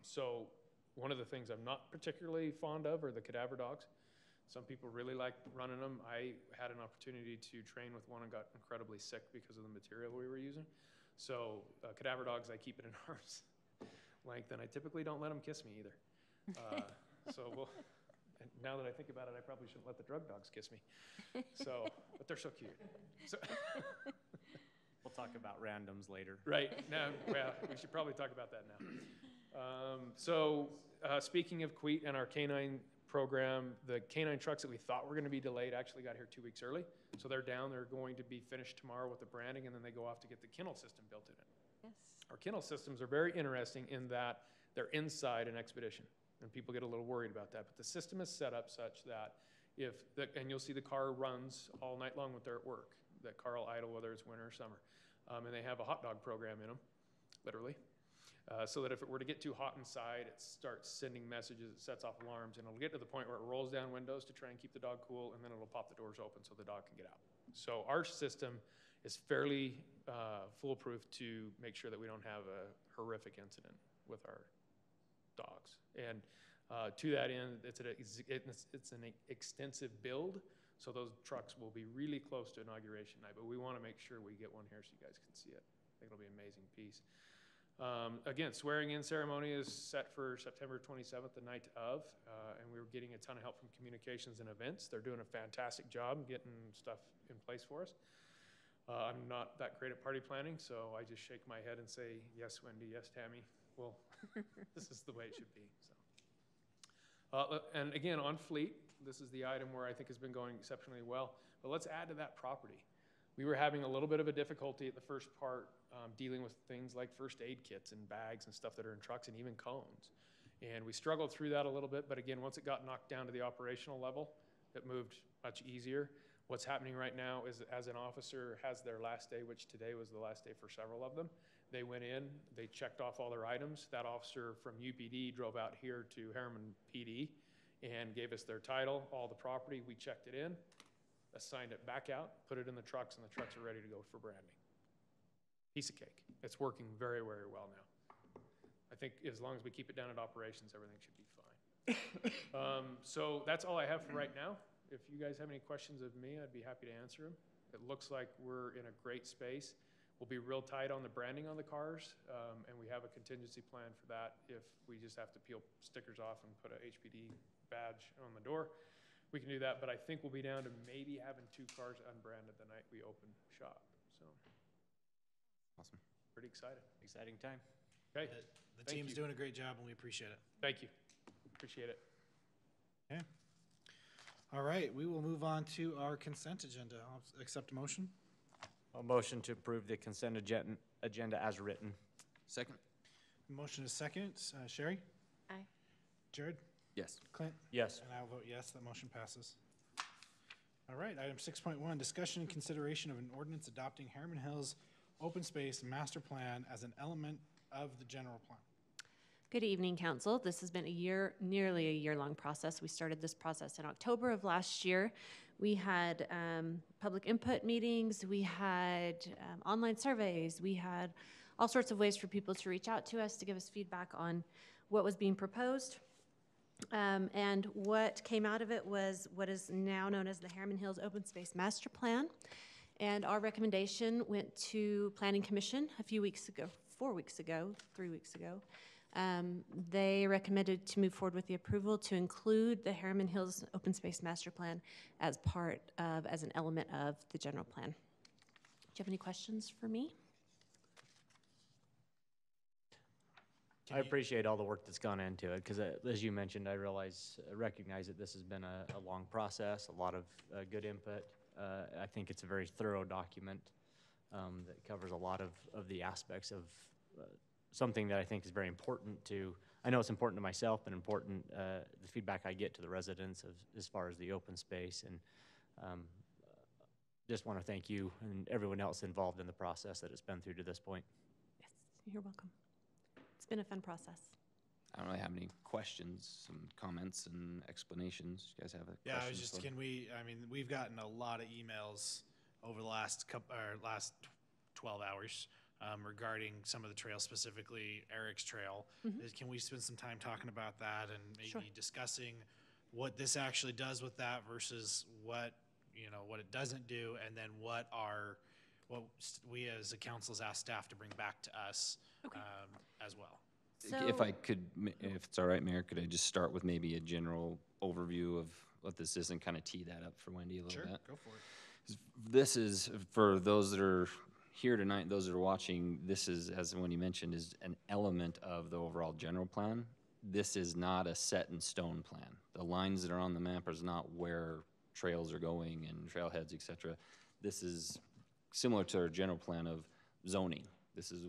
So one of the things I'm not particularly fond of are the cadaver dogs. Some people really like running them. I had an opportunity to train with one and got incredibly sick because of the material we were using. So cadaver dogs, I keep it in arm's length, and I typically don't let them kiss me either. And now that I think about it, I probably shouldn't let the drug dogs kiss me. So, but they're so cute. So We'll talk about randoms later. Right. No, well, we should probably talk about that now. Speaking of Queet and our canine program, the canine trucks that we thought were going to be delayed actually got here 2 weeks early. So they're down. They're going to be finished tomorrow with the branding, and then they go off to get the kennel system built in it. Yes. Our kennel systems are very interesting in that they're inside an expedition, and people get a little worried about that. But the system is set up such that and you'll see the car runs all night long when they're at work. That car will idle whether it's winter or summer. And they have a hot dog program in them, literally. So that if it were to get too hot inside, it starts sending messages, it sets off alarms, and it'll get to the point where it rolls down windows to try and keep the dog cool, and then it'll pop the doors open so the dog can get out. So our system is fairly foolproof to make sure that we don't have a horrific incident with our dogs. And to that end, it's an extensive build, so those trucks will be really close to inauguration night, but we want to make sure we get one here so you guys can see it. I think it'll be an amazing piece. Again, swearing in ceremony is set for September 27th, the night of, and we're getting a ton of help from communications and events. They're doing a fantastic job getting stuff in place for us. I'm not that great at party planning, so I just shake my head and say, yes, Wendy, yes, Tammy. Well, this is the way it should be. So, and again, on fleet, this is the item where I think has been going exceptionally well. But let's add to that property. We were having a little bit of a difficulty at the first part dealing with things like first aid kits and bags and stuff that are in trucks and even cones. And we struggled through that a little bit, but again, once it got knocked down to the operational level, it moved much easier. What's happening right now is as an officer has their last day, which today was the last day for several of them, they went in, they checked off all their items. That officer from UPD drove out here to Herriman PD and gave us their title, all the property. We checked it in, assigned it back out, put it in the trucks, and the trucks are ready to go for branding. Piece of cake. It's working very, very well now. I think as long as we keep it down at operations, everything should be fine. So that's all I have for right now. If you guys have any questions of me, I'd be happy to answer them. It looks like we're in a great space. We'll be real tight on the branding on the cars, and we have a contingency plan for that if we just have to peel stickers off and put a HPD badge on the door. We can do that, but I think we'll be down to maybe having 2 cars unbranded the night we open shop. So, awesome. Pretty excited. Exciting time. Okay. The team's doing a great job, and we appreciate it. Thank you. Appreciate it. Okay. All right, we will move on to our consent agenda. I'll accept a motion. A motion to approve the consent agenda as written. Second? Motion is second. Sherry? Aye. Jared? Yes. Clint? Yes. And I'll vote yes, that motion passes. All right, item 6.1, discussion and consideration of an ordinance adopting Herriman Hills Open Space Master Plan as an element of the general plan. Good evening, Council. This has been nearly a year-long process. We started this process in October of last year. We had public input meetings, we had online surveys, we had all sorts of ways for people to reach out to us to give us feedback on what was being proposed. And what came out of it was what is now known as the Herriman Hills Open Space Master Plan. And our recommendation went to Planning Commission a few weeks ago, 4 weeks ago, 3 weeks ago. They recommended to move forward with the approval to include the Herriman Hills Open Space Master Plan as as an element of the general plan. Do you have any questions for me? I appreciate all the work that's gone into it because, as you mentioned, I recognize that this has been a long process, a lot of good input. I think it's a very thorough document that covers a lot of the aspects of something that I think is very important to, I know it's important to myself, but important, the feedback I get to the residents as far as the open space. And just want to thank you and everyone else involved in the process that it's been through to this point. Yes, you're welcome. It's been a fun process. I don't really have any questions, some comments and explanations. You guys have a Yeah, I was questions just, for- we've gotten a lot of emails over the last 12 hours regarding some of the trails, specifically Eric's trail. Can we spend some time talking about that and maybe discussing what this actually does with that versus what it doesn't do, and then what we as a council has asked staff to bring back to us as well. If I could, if it's all right, Mayor, could I just start with maybe a general overview of what this is and kind of tee that up for Wendy a little bit? Go for it. This is, for those that are here tonight, those that are watching, this is, as Wendy mentioned, is an element of the overall general plan. This is not a set in stone plan. The lines that are on the map is not where trails are going and trailheads, et cetera. This is similar to our general plan of zoning. This is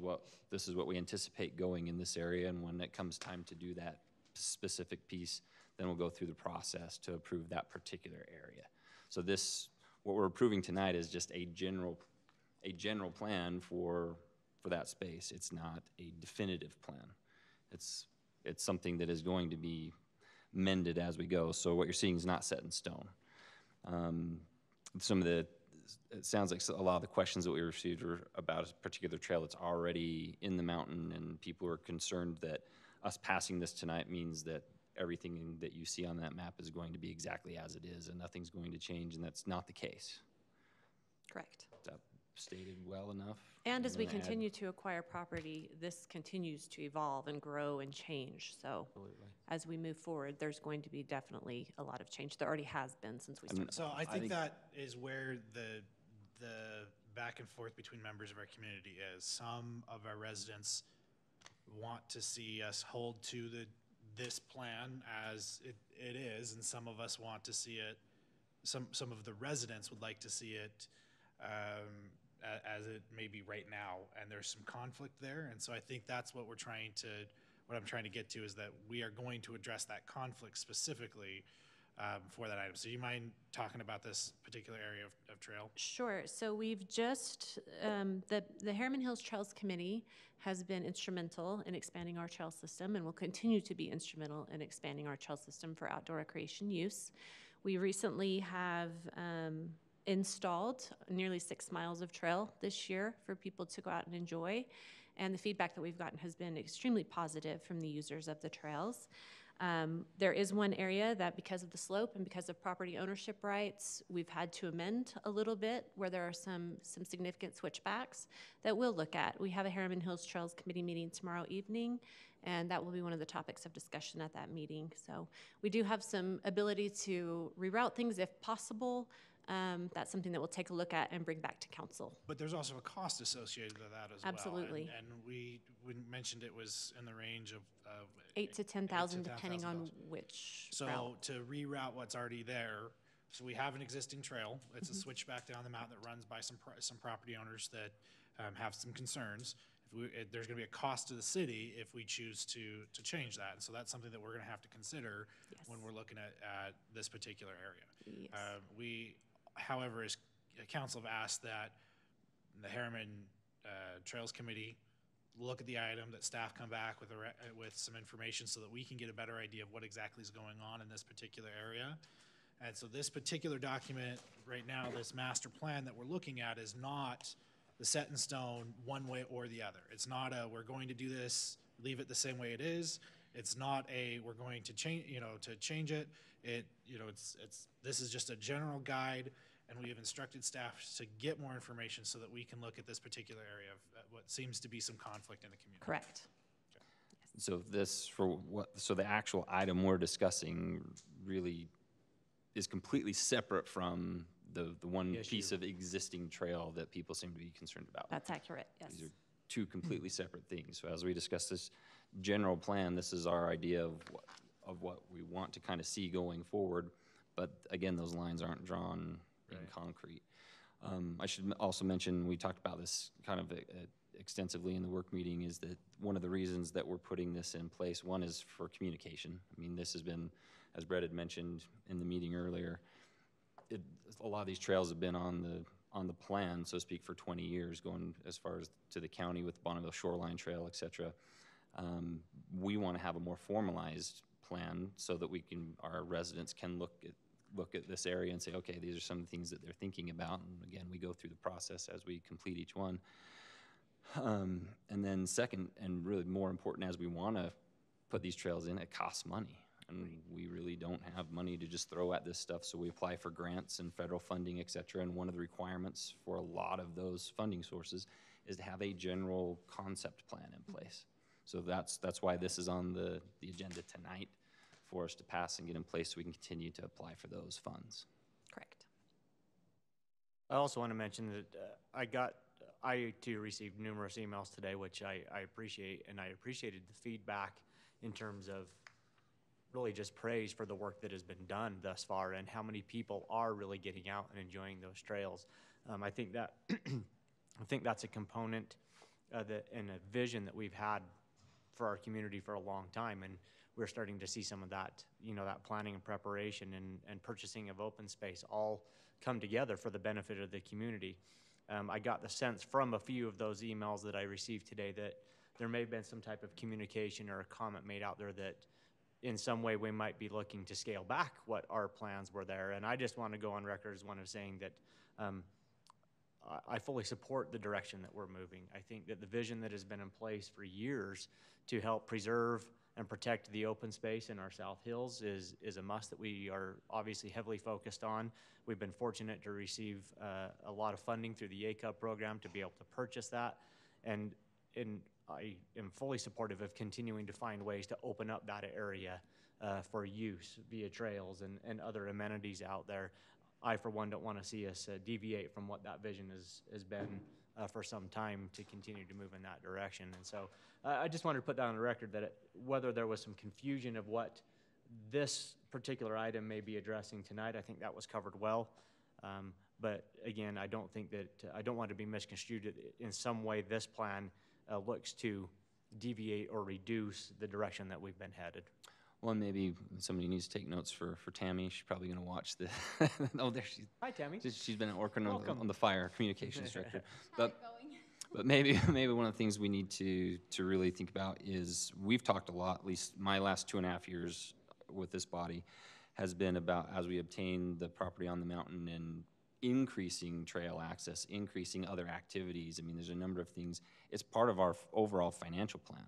what we anticipate going in this area, and when it comes time to do that specific piece, then we'll go through the process to approve that particular area. So this, what we're approving tonight is just a general plan for that space. It's not a definitive plan. It's something that is going to be mended as we go. So what you're seeing is not set in stone. Some of the it sounds like a lot of the questions that we received were about a particular trail that's already in the mountain, and people are concerned that us passing this tonight means that everything that you see on that map is going to be exactly as it is and nothing's going to change, and that's not the case. Correct. Is that stated well enough? And as we Anyone add? continue to acquire property, this continues to evolve and grow and change. So Absolutely. as we move forward, there's going to be definitely a lot of change. There already has been since we started. So I think that is where the back and forth between members of our community is. Some of our residents want to see us hold to this plan as it is, and some of us want to see it, some of the residents would like to see it as it may be right now, and there's some conflict there. And so I think that's what what I'm trying to get to is that we are going to address that conflict specifically for that item. So you mind talking about this particular area of trail? Sure. So we've just, the Herriman Hills Trails Committee has been instrumental in expanding our trail system and will continue to be instrumental in expanding our trail system for outdoor recreation use. We recently have installed nearly 6 miles of trail this year for people to go out and enjoy. And the feedback that we've gotten has been extremely positive from the users of the trails. There is one area that, because of the slope and because of property ownership rights, we've had to amend a little bit, where there are some significant switchbacks that we'll look at. We have a Herriman Hills Trails Committee meeting tomorrow evening, and that will be one of the topics of discussion at that meeting. So we do have some ability to reroute things if possible. That's something that we'll take a look at and bring back to council. But there's also a cost associated with that as Absolutely. well. And we mentioned it was in the range of 8 to 10,000, depending on which So route. to reroute what's already there, so we have an existing trail. It's a switchback down the mountain that runs by some property owners that have some concerns. There's going to be a cost to the city if we choose to change that. And so that's something that we're going to have to consider when we're looking at this particular area. Yes. We, however, as a council, have asked that the Herriman Trails Committee look at the item, that staff come back with some information so that we can get a better idea of what exactly is going on in this particular area. And so this particular document right now, this master plan that we're looking at, is not the set in stone one way or the other. It's not a we're going to do this, leave it the same way it is. It's not a we're going to change it. This is just a general guide, and we have instructed staff to get more information so that we can look at this particular area of what seems to be some conflict in the community. Correct. So so the actual item we're discussing really is completely separate from the one piece of existing trail that people seem to be concerned about. That's accurate, yes. These are two completely separate things. So as we discuss this general plan, this is our idea of what we want to kind of see going forward. But again, those lines aren't drawn in concrete. I should also mention, we talked about this kind of extensively in the work meeting, is that one of the reasons that we're putting this in place, one is for communication. I mean, this has been, as Brett had mentioned in the meeting earlier, a lot of these trails have been on the plan, so to speak, for 20 years, going as far as to the county with Bonneville Shoreline Trail, et cetera. We want to have a more formalized plan so that our residents can look at this area and say, okay, these are some of the things that they're thinking about. And again, we go through the process as we complete each one. And then second, and really more important, as we want to put these trails in, it costs money. And we really don't have money to just throw at this stuff, so we apply for grants and federal funding, et cetera. And one of the requirements for a lot of those funding sources is to have a general concept plan in place. So that's why this is on the agenda tonight, for us to pass and get in place so we can continue to apply for those funds. Correct. I also want to mention that I too received numerous emails today, which I appreciate, and I appreciated the feedback in terms of really just praise for the work that has been done thus far and how many people are really getting out and enjoying those trails. I think that I think that's a component and a vision that we've had for our community for a long time, and we're starting to see some of that, that planning and preparation and purchasing of open space all come together for the benefit of the community. I got the sense from a few of those emails that I received today that there may have been some type of communication or a comment made out there that in some way we might be looking to scale back what our plans were there. And I just want to go on record as one of saying that I fully support the direction that we're moving. I think that the vision that has been in place for years to help preserve and protect the open space in our South Hills is a must that we are obviously heavily focused on. We've been fortunate to receive a lot of funding through the ACUP program to be able to purchase that. And I am fully supportive of continuing to find ways to open up that area for use via trails and other amenities out there. I, for one, don't want to see us deviate from what that vision has been for some time to continue to move in that direction. And so I just wanted to put that on the record that whether there was some confusion of what this particular item may be addressing tonight, I think that was covered well. But again, I don't think that, I don't want to be misconstrued in some way. This plan looks to deviate or reduce the direction that we've been headed. Well, and maybe somebody needs to take notes for Tammy. She's probably going to watch the. Oh, there she. Hi, Tammy. She's been working on the fire communications director. But maybe one of the things we need to really think about is we've talked a lot. At least my last 2.5 years with this body has been about as we obtain the property on the mountain and increasing trail access, increasing other activities. I mean, there's a number of things. It's part of our overall financial plan.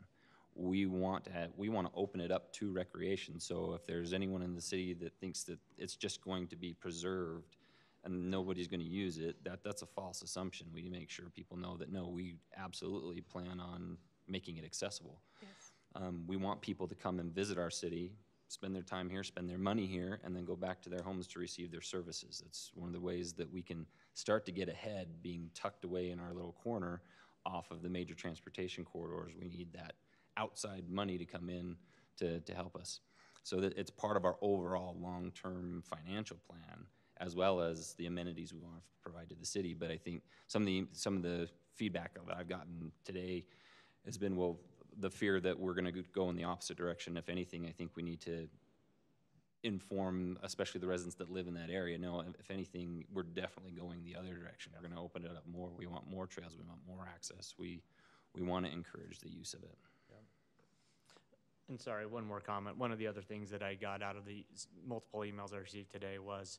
We want to open it up to recreation. So if there's anyone in the city that thinks that it's just going to be preserved and nobody's going to use it, that's a false assumption. We make sure people know that no, we absolutely plan on making it accessible. Yes. We want people to come and visit our city, spend their time here, spend their money here, and then go back to their homes to receive their services. That's one of the ways that we can start to get ahead, being tucked away in our little corner off of the major transportation corridors. We need that outside money to come in to help us. So that it's part of our overall long-term financial plan, as well as the amenities we want to provide to the city. But I think some of the feedback that I've gotten today has been, well, the fear that we're going to go in the opposite direction. If anything, I think we need to inform, especially the residents that live in that area. No, if anything, we're definitely going the other direction. We're going to open it up more. We want more trails. We want more access. We want to encourage the use of it. And sorry, one more comment. One of the other things that I got out of the multiple emails I received today was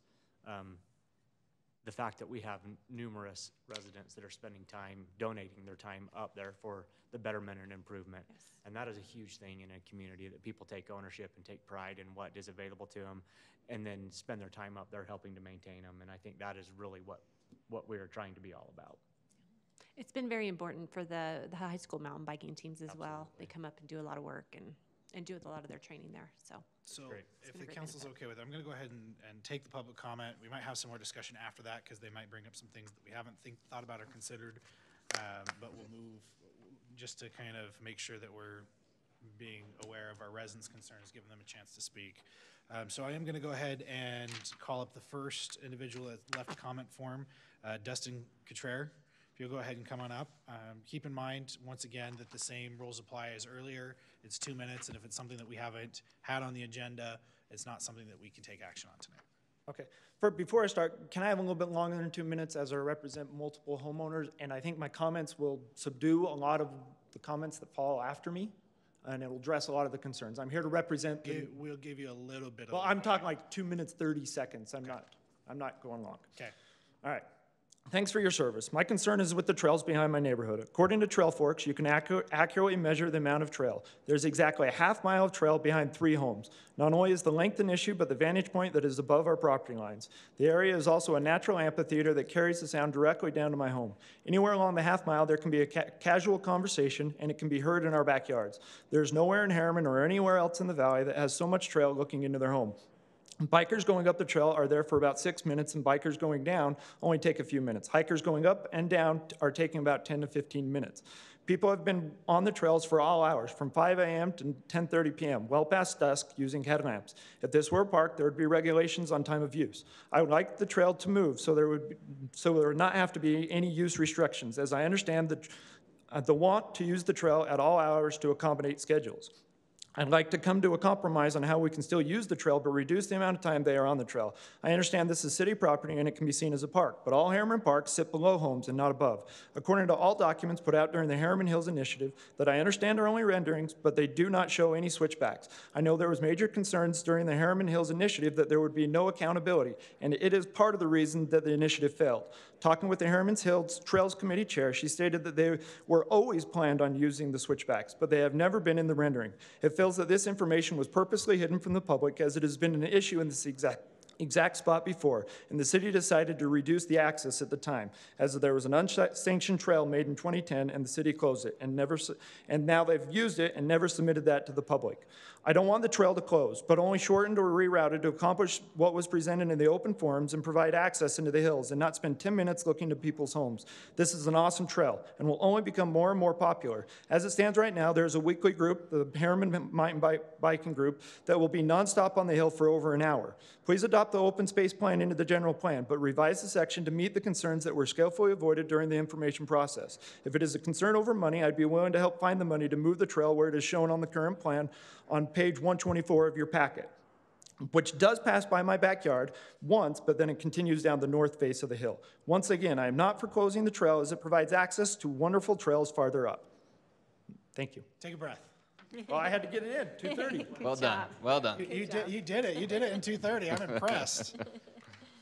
the fact that we have numerous residents that are spending time, donating their time up there for the betterment and improvement. Yes. And that is a huge thing in a community, that people take ownership and take pride in what is available to them and then spend their time up there helping to maintain them. And I think that is really what we're trying to be all about. It's been very important for the high school mountain biking teams as Absolutely. Well. They come up and do a lot of work and do a lot of their training there. So if the council's okay with it, I'm going to go ahead and take the public comment. We might have some more discussion after that because they might bring up some things that we haven't thought about or considered. But we'll move just to kind of make sure that we're being aware of our residents' concerns, giving them a chance to speak. So I am going to go ahead and call up the first individual that left a comment form, Dustin Cottrell. If you'll go ahead and come on up. Keep in mind, once again, that the same rules apply as earlier. It's 2 minutes, and if it's something that we haven't had on the agenda, it's not something that we can take action on tonight. Okay. Before I start, can I have a little bit longer than 2 minutes, as I represent multiple homeowners? And I think my comments will subdue a lot of the comments that follow after me, and it will address a lot of the concerns. I'm here to represent We'll give you a little bit of... Well, I'm talking like 2 minutes, 30 seconds. I'm not going long. Okay. All right. Thanks for your service. My concern is with the trails behind my neighborhood. According to Trail Forks, you can accurately measure the amount of trail. There's exactly a half mile of trail behind 3 homes. Not only is the length an issue, but the vantage point that is above our property lines. The area is also a natural amphitheater that carries the sound directly down to my home. Anywhere along the half mile, there can be a casual conversation, and it can be heard in our backyards. There's nowhere in Herriman or anywhere else in the valley that has so much trail looking into their home. Bikers going up the trail are there for about 6 minutes, and bikers going down only take a few minutes. Hikers going up and down are taking about 10 to 15 minutes. People have been on the trails for all hours, from 5 a.m. to 10:30 p.m., well past dusk, using headlamps. If this were a park, there would be regulations on time of use. I would like the trail to move so there would not have to be any use restrictions, as I understand the want to use the trail at all hours to accommodate schedules. I'd like to come to a compromise on how we can still use the trail, but reduce the amount of time they are on the trail. I understand this is city property and it can be seen as a park, but all Herriman parks sit below homes and not above. According to all documents put out during the Herriman Hills Initiative that I understand are only renderings, but they do not show any switchbacks. I know there was major concerns during the Herriman Hills Initiative that there would be no accountability, and it is part of the reason that the initiative failed. Talking with the Herriman Hills Trails Committee chair, she stated that they were always planned on using the switchbacks, but they have never been in the rendering. It feels that this information was purposely hidden from the public, as it has been an issue in this exact spot before, and the city decided to reduce the access at the time, as there was an unsanctioned trail made in 2010 and the city closed it, and now they've used it and never submitted that to the public. I don't want the trail to close, but only shortened or rerouted to accomplish what was presented in the open forums and provide access into the hills and not spend 10 minutes looking to people's homes. This is an awesome trail and will only become more and more popular. As it stands right now, there's a weekly group, the Herriman Mountain Biking Group, that will be nonstop on the hill for over an hour. Please adopt the open space plan into the general plan, but revise the section to meet the concerns that were skillfully avoided during the information process. If it is a concern over money, I'd be willing to help find the money to move the trail where it is shown on the current plan on page 124 of your packet, which does pass by my backyard once, but then it continues down the north face of the hill. Once again, I am not for closing the trail as it provides access to wonderful trails farther up. Thank you. Take a breath. Well, I had to get it in, 2:30. Well done, well done. You did it. You did it in 2:30. I'm impressed.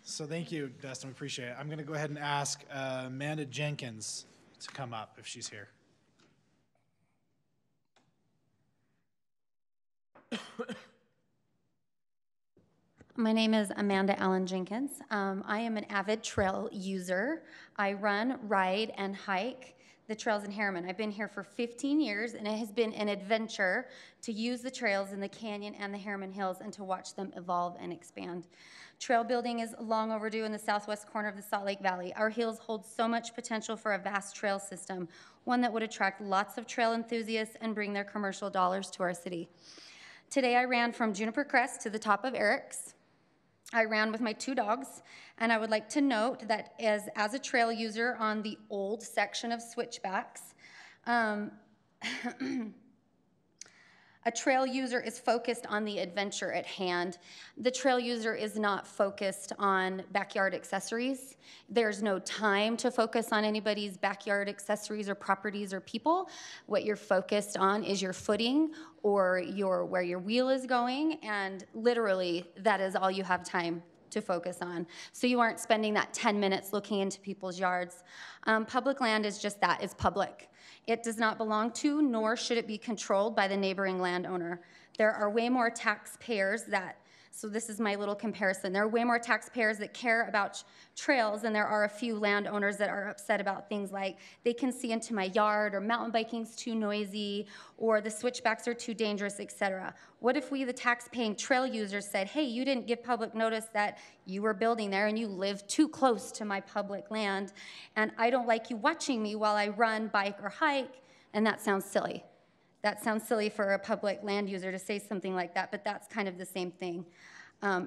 So thank you, Dustin. We appreciate it. I'm going to go ahead and ask Amanda Jenkins to come up if she's here. My name is Amanda Allen Jenkins. I am an avid trail user. I run, ride, and hike the trails in Herriman. I've been here for 15 years, and it has been an adventure to use the trails in the canyon and the Herriman Hills and to watch them evolve and expand. Trail building is long overdue in the southwest corner of the Salt Lake Valley. Our hills hold so much potential for a vast trail system, one that would attract lots of trail enthusiasts and bring their commercial dollars to our city. Today I ran from Juniper Crest to the top of Eric's. I ran with my 2 dogs, and I would like to note that as a trail user on the old section of switchbacks, a trail user is focused on the adventure at hand. The trail user is not focused on backyard accessories. There's no time to focus on anybody's backyard accessories or properties or people. What you're focused on is your footing or where your wheel is going, and literally that is all you have time to focus on. So you aren't spending that 10 minutes looking into people's yards. Public land is just that, it's public. It does not belong to, nor should it be controlled by the neighboring landowner. There are way more taxpayers so this is my little comparison. There are way more taxpayers that care about trails than there are a few landowners that are upset about things like they can see into my yard, or mountain biking's too noisy, or the switchbacks are too dangerous, etc. What if we, the tax-paying trail users, said, hey, you didn't give public notice that you were building there and you live too close to my public land, and I don't like you watching me while I run, bike, or hike, and that sounds silly. That sounds silly for a public land user to say something like that, but that's kind of the same thing,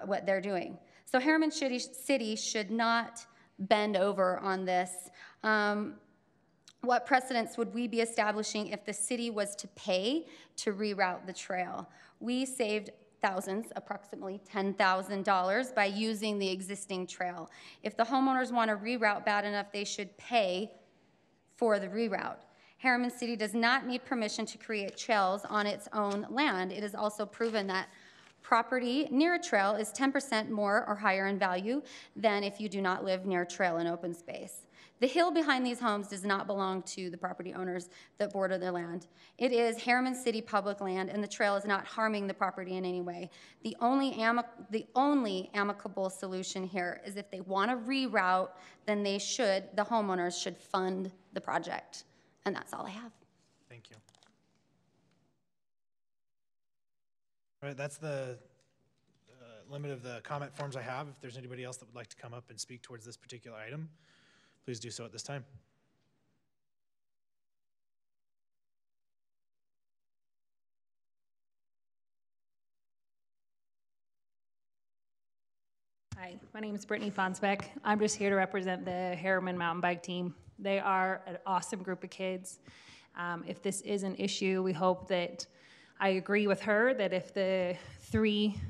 what they're doing. So Herriman City should not bend over on this. What precedents would we be establishing if the city was to pay to reroute the trail? We saved thousands, approximately $10,000, by using the existing trail. If the homeowners want to reroute bad enough, they should pay for the reroute. Herriman City does not need permission to create trails on its own land. It is also proven that property near a trail is 10% more or higher in value than if you do not live near a trail in open space. The hill behind these homes does not belong to the property owners that border their land. It is Herriman City public land, and the trail is not harming the property in any way. The only amicable solution here is if they want to reroute, then the homeowners should fund the project. And that's all I have. Thank you. All right, that's the limit of the comment forms I have. If there's anybody else that would like to come up and speak towards this particular item, please do so at this time. Hi, my name is Brittany Fonsbeck. I'm just here to represent the Herriman mountain bike team. They are an awesome group of kids. If this is an issue, we hope that I agree with her that if the three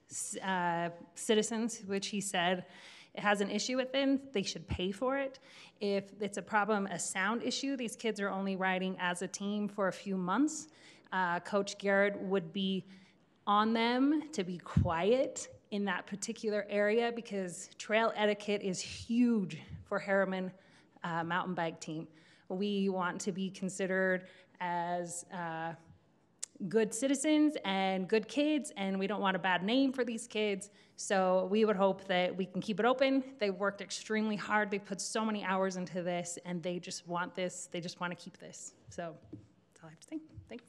citizens, which he said has an issue with them, they should pay for it. If it's a problem, a sound issue, these kids are only riding as a team for a few months. Coach Garrett would be on them to be quiet in that particular area because trail etiquette is huge for Herriman mountain bike team. We want to be considered as good citizens and good kids, and we don't want a bad name for these kids. So we would hope that we can keep it open. They've worked extremely hard. They put so many hours into this, and they just want this. They just want to keep this. So that's all I have to say. Thanks.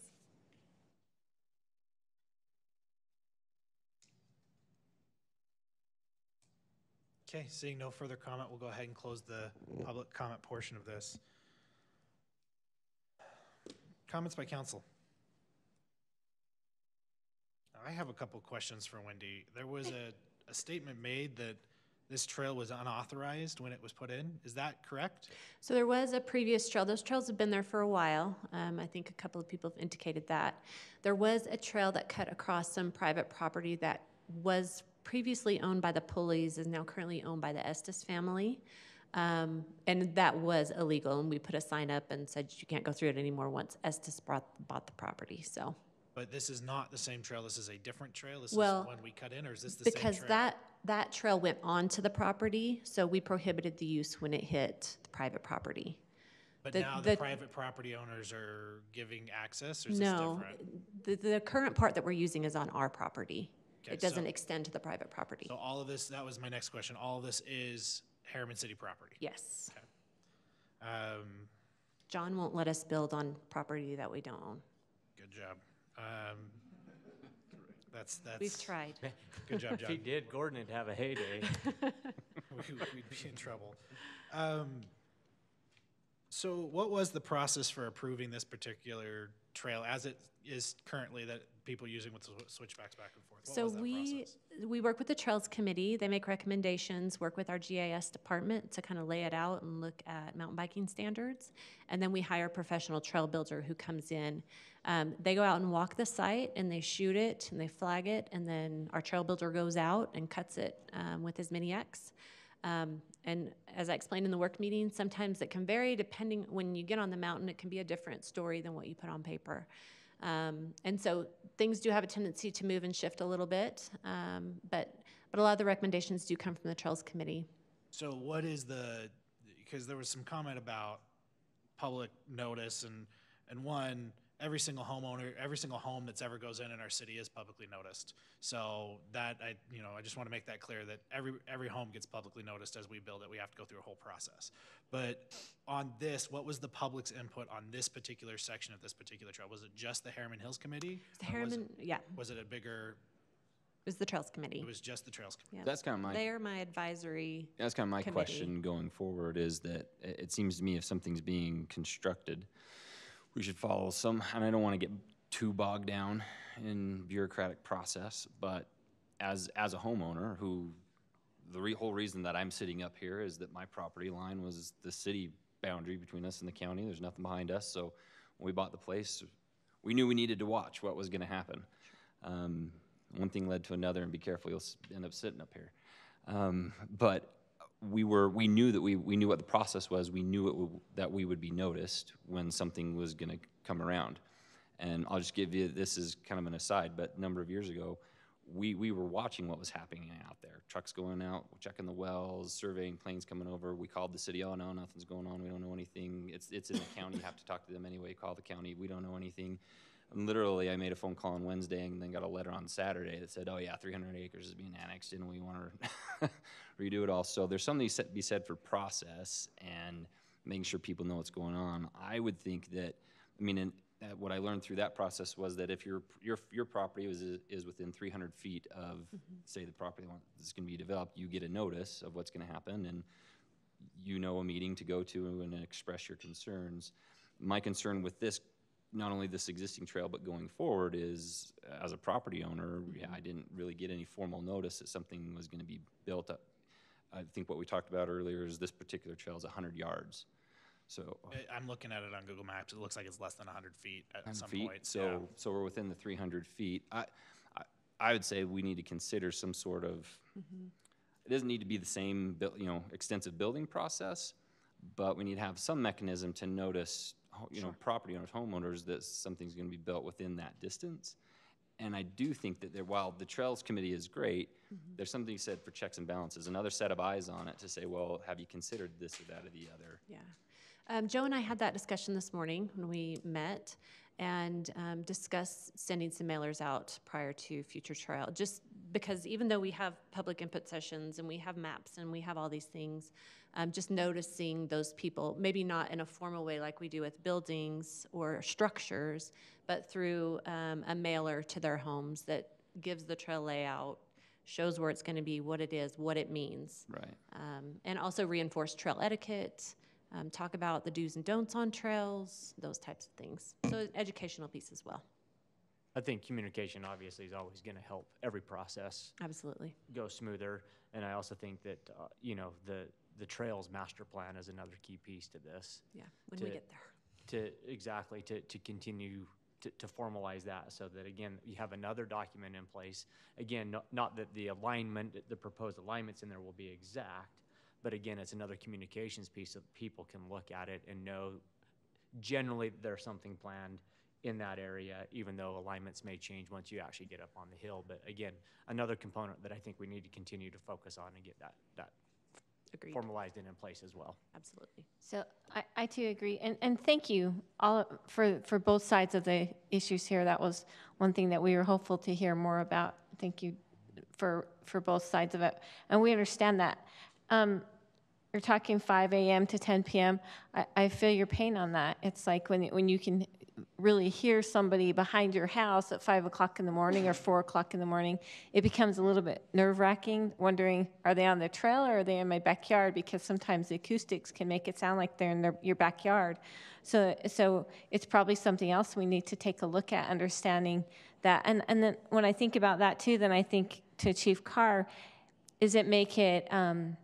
Okay, seeing no further comment, we'll go ahead and close the public comment portion of this. Comments by council. I have a couple questions for Wendy. There was a statement made that this trail was unauthorized when it was put in. Is that correct? So there was a previous trail. Those trails have been there for a while. I think a couple of people have indicated that. There was a trail that cut across some private property that was previously owned by the Pulleys, is now currently owned by the Estes family. And that was illegal, and we put a sign up and said you can't go through it anymore once Estes bought the property. So. But this is not the same trail. This is a different trail. This Well, is one we cut in, or is this the same trail? Because that trail went onto the property, so we prohibited the use when it hit the private property. But now the private property owners are giving access, or is this different? The current part that we're using is on our property. Okay, it doesn't extend to the private property. So all of this, that was my next question. All of this is Herriman City property? Yes. Okay. John won't let us build on property that we don't own. Good job. That's We've tried. Good job, John. If he did, Gordon would have a heyday. We'd be in trouble. So what was the process for approving this particular trail as it is currently that people using with the switchbacks back and forth? What So was that we work with the Trails Committee. They make recommendations, work with our GIS department to kind of lay it out and look at mountain biking standards. And then we hire a professional trail builder who comes in. They go out and walk the site, and they shoot it, and they flag it, and then our trail builder goes out and cuts it with his Mini X. And as I explained in the work meeting, sometimes it can vary depending, when you get on the mountain, it can be a different story than what you put on paper. And so things do have a tendency to move and shift a little bit, but a lot of the recommendations do come from the Trails Committee. So what is because there was some comment about public notice, and one, every single homeowner, every single home that's ever goes in our city is publicly noticed. So that, I just want to make that clear that every home gets publicly noticed as we build it. We have to go through a whole process. But on this, what was the public's input on this particular section of this particular trail? Was it just the Herriman Hills Committee? The Herriman, yeah. Was it a bigger? It was the Trails Committee. It was just the Trails Committee. Yeah. That's kind of my. They are my advisory. That's kind of my committee. question going forward. Is that it seems to me if something's being constructed, we should follow some, and I don't want to get too bogged down in bureaucratic process, but as a homeowner who, the whole reason that I'm sitting up here is that my property line was the city boundary between us and the county. There's nothing behind us, so when we bought the place, we knew we needed to watch what was going to happen. One thing led to another, and be careful, you'll end up sitting up here. But we knew that we knew what the process was. We knew that we would be noticed when something was going to come around. And I'll just give you, this is kind of an aside, but a number of years ago, we were watching what was happening out there. Trucks going out, checking the wells, surveying planes coming over. We called the city, oh no, nothing's going on, we don't know anything. It's in the county, you have to talk to them anyway, call the county, we don't know anything. And literally, I made a phone call on Wednesday and then got a letter on Saturday that said, oh yeah, 300 acres is being annexed in, we want to redo it all. So there's something to be said for process and making sure people know what's going on. I would think that, what I learned through that process was that if your property is within 300 feet of, say, the property that's going to be developed, you get a notice of what's going to happen, and you know a meeting to go to and express your concerns. My concern with this, not only this existing trail, but going forward is, as a property owner, I didn't really get any formal notice that something was going to be built up. I think what we talked about earlier is this particular trail is 100 yards. So I'm looking at it on Google Maps. It looks like it's less than 100 feet at some feet. point. So so we're within the 300 feet. I would say we need to consider some sort of. It doesn't need to be the same, extensive building process, but we need to have some mechanism to notice, property owners, homeowners, that something's going to be built within that distance. And I do think that while the Trails Committee is great, there's something said for checks and balances, another set of eyes on it to say, well, have you considered this or that or the other? Yeah. Joe and I had that discussion this morning when we met and discussed sending some mailers out prior to future trial, just because even though we have public input sessions and we have maps and we have all these things, just noticing those people, maybe not in a formal way like we do with buildings or structures, but through a mailer to their homes that gives the trail layout, shows where it's going to be, what it is, what it means. Right. And also reinforce trail etiquette, talk about the do's and don'ts on trails, those types of things. So an educational piece as well. I think communication obviously is always going to help every process Absolutely go smoother. And I also think that, the trails master plan is another key piece to this. Yeah, when we get there. To continue to formalize that so that, again, you have another document in place. Again, not that the proposed alignments in there will be exact, but again, it's another communications piece so that people can look at it and know generally there's something planned in that area, even though alignments may change once you actually get up on the hill. But again, another component that I think we need to continue to focus on and get that Agreed. Formalized and in place as well. Absolutely. So I too agree, and thank you all for both sides of the issues here. That was one thing that we were hopeful to hear more about. Thank you for both sides of it, and we understand that. You're talking 5 a.m. to 10 p.m. I feel your pain on that. It's like when you can really hear somebody behind your house at 5 o'clock in the morning or 4 o'clock in the morning, it becomes a little bit nerve-wracking, wondering, are they on the trail or are they in my backyard? Because sometimes the acoustics can make it sound like they're in your backyard. So it's probably something else we need to take a look at, understanding that. And then when I think about that too, then I think to Chief Carr, is it make it an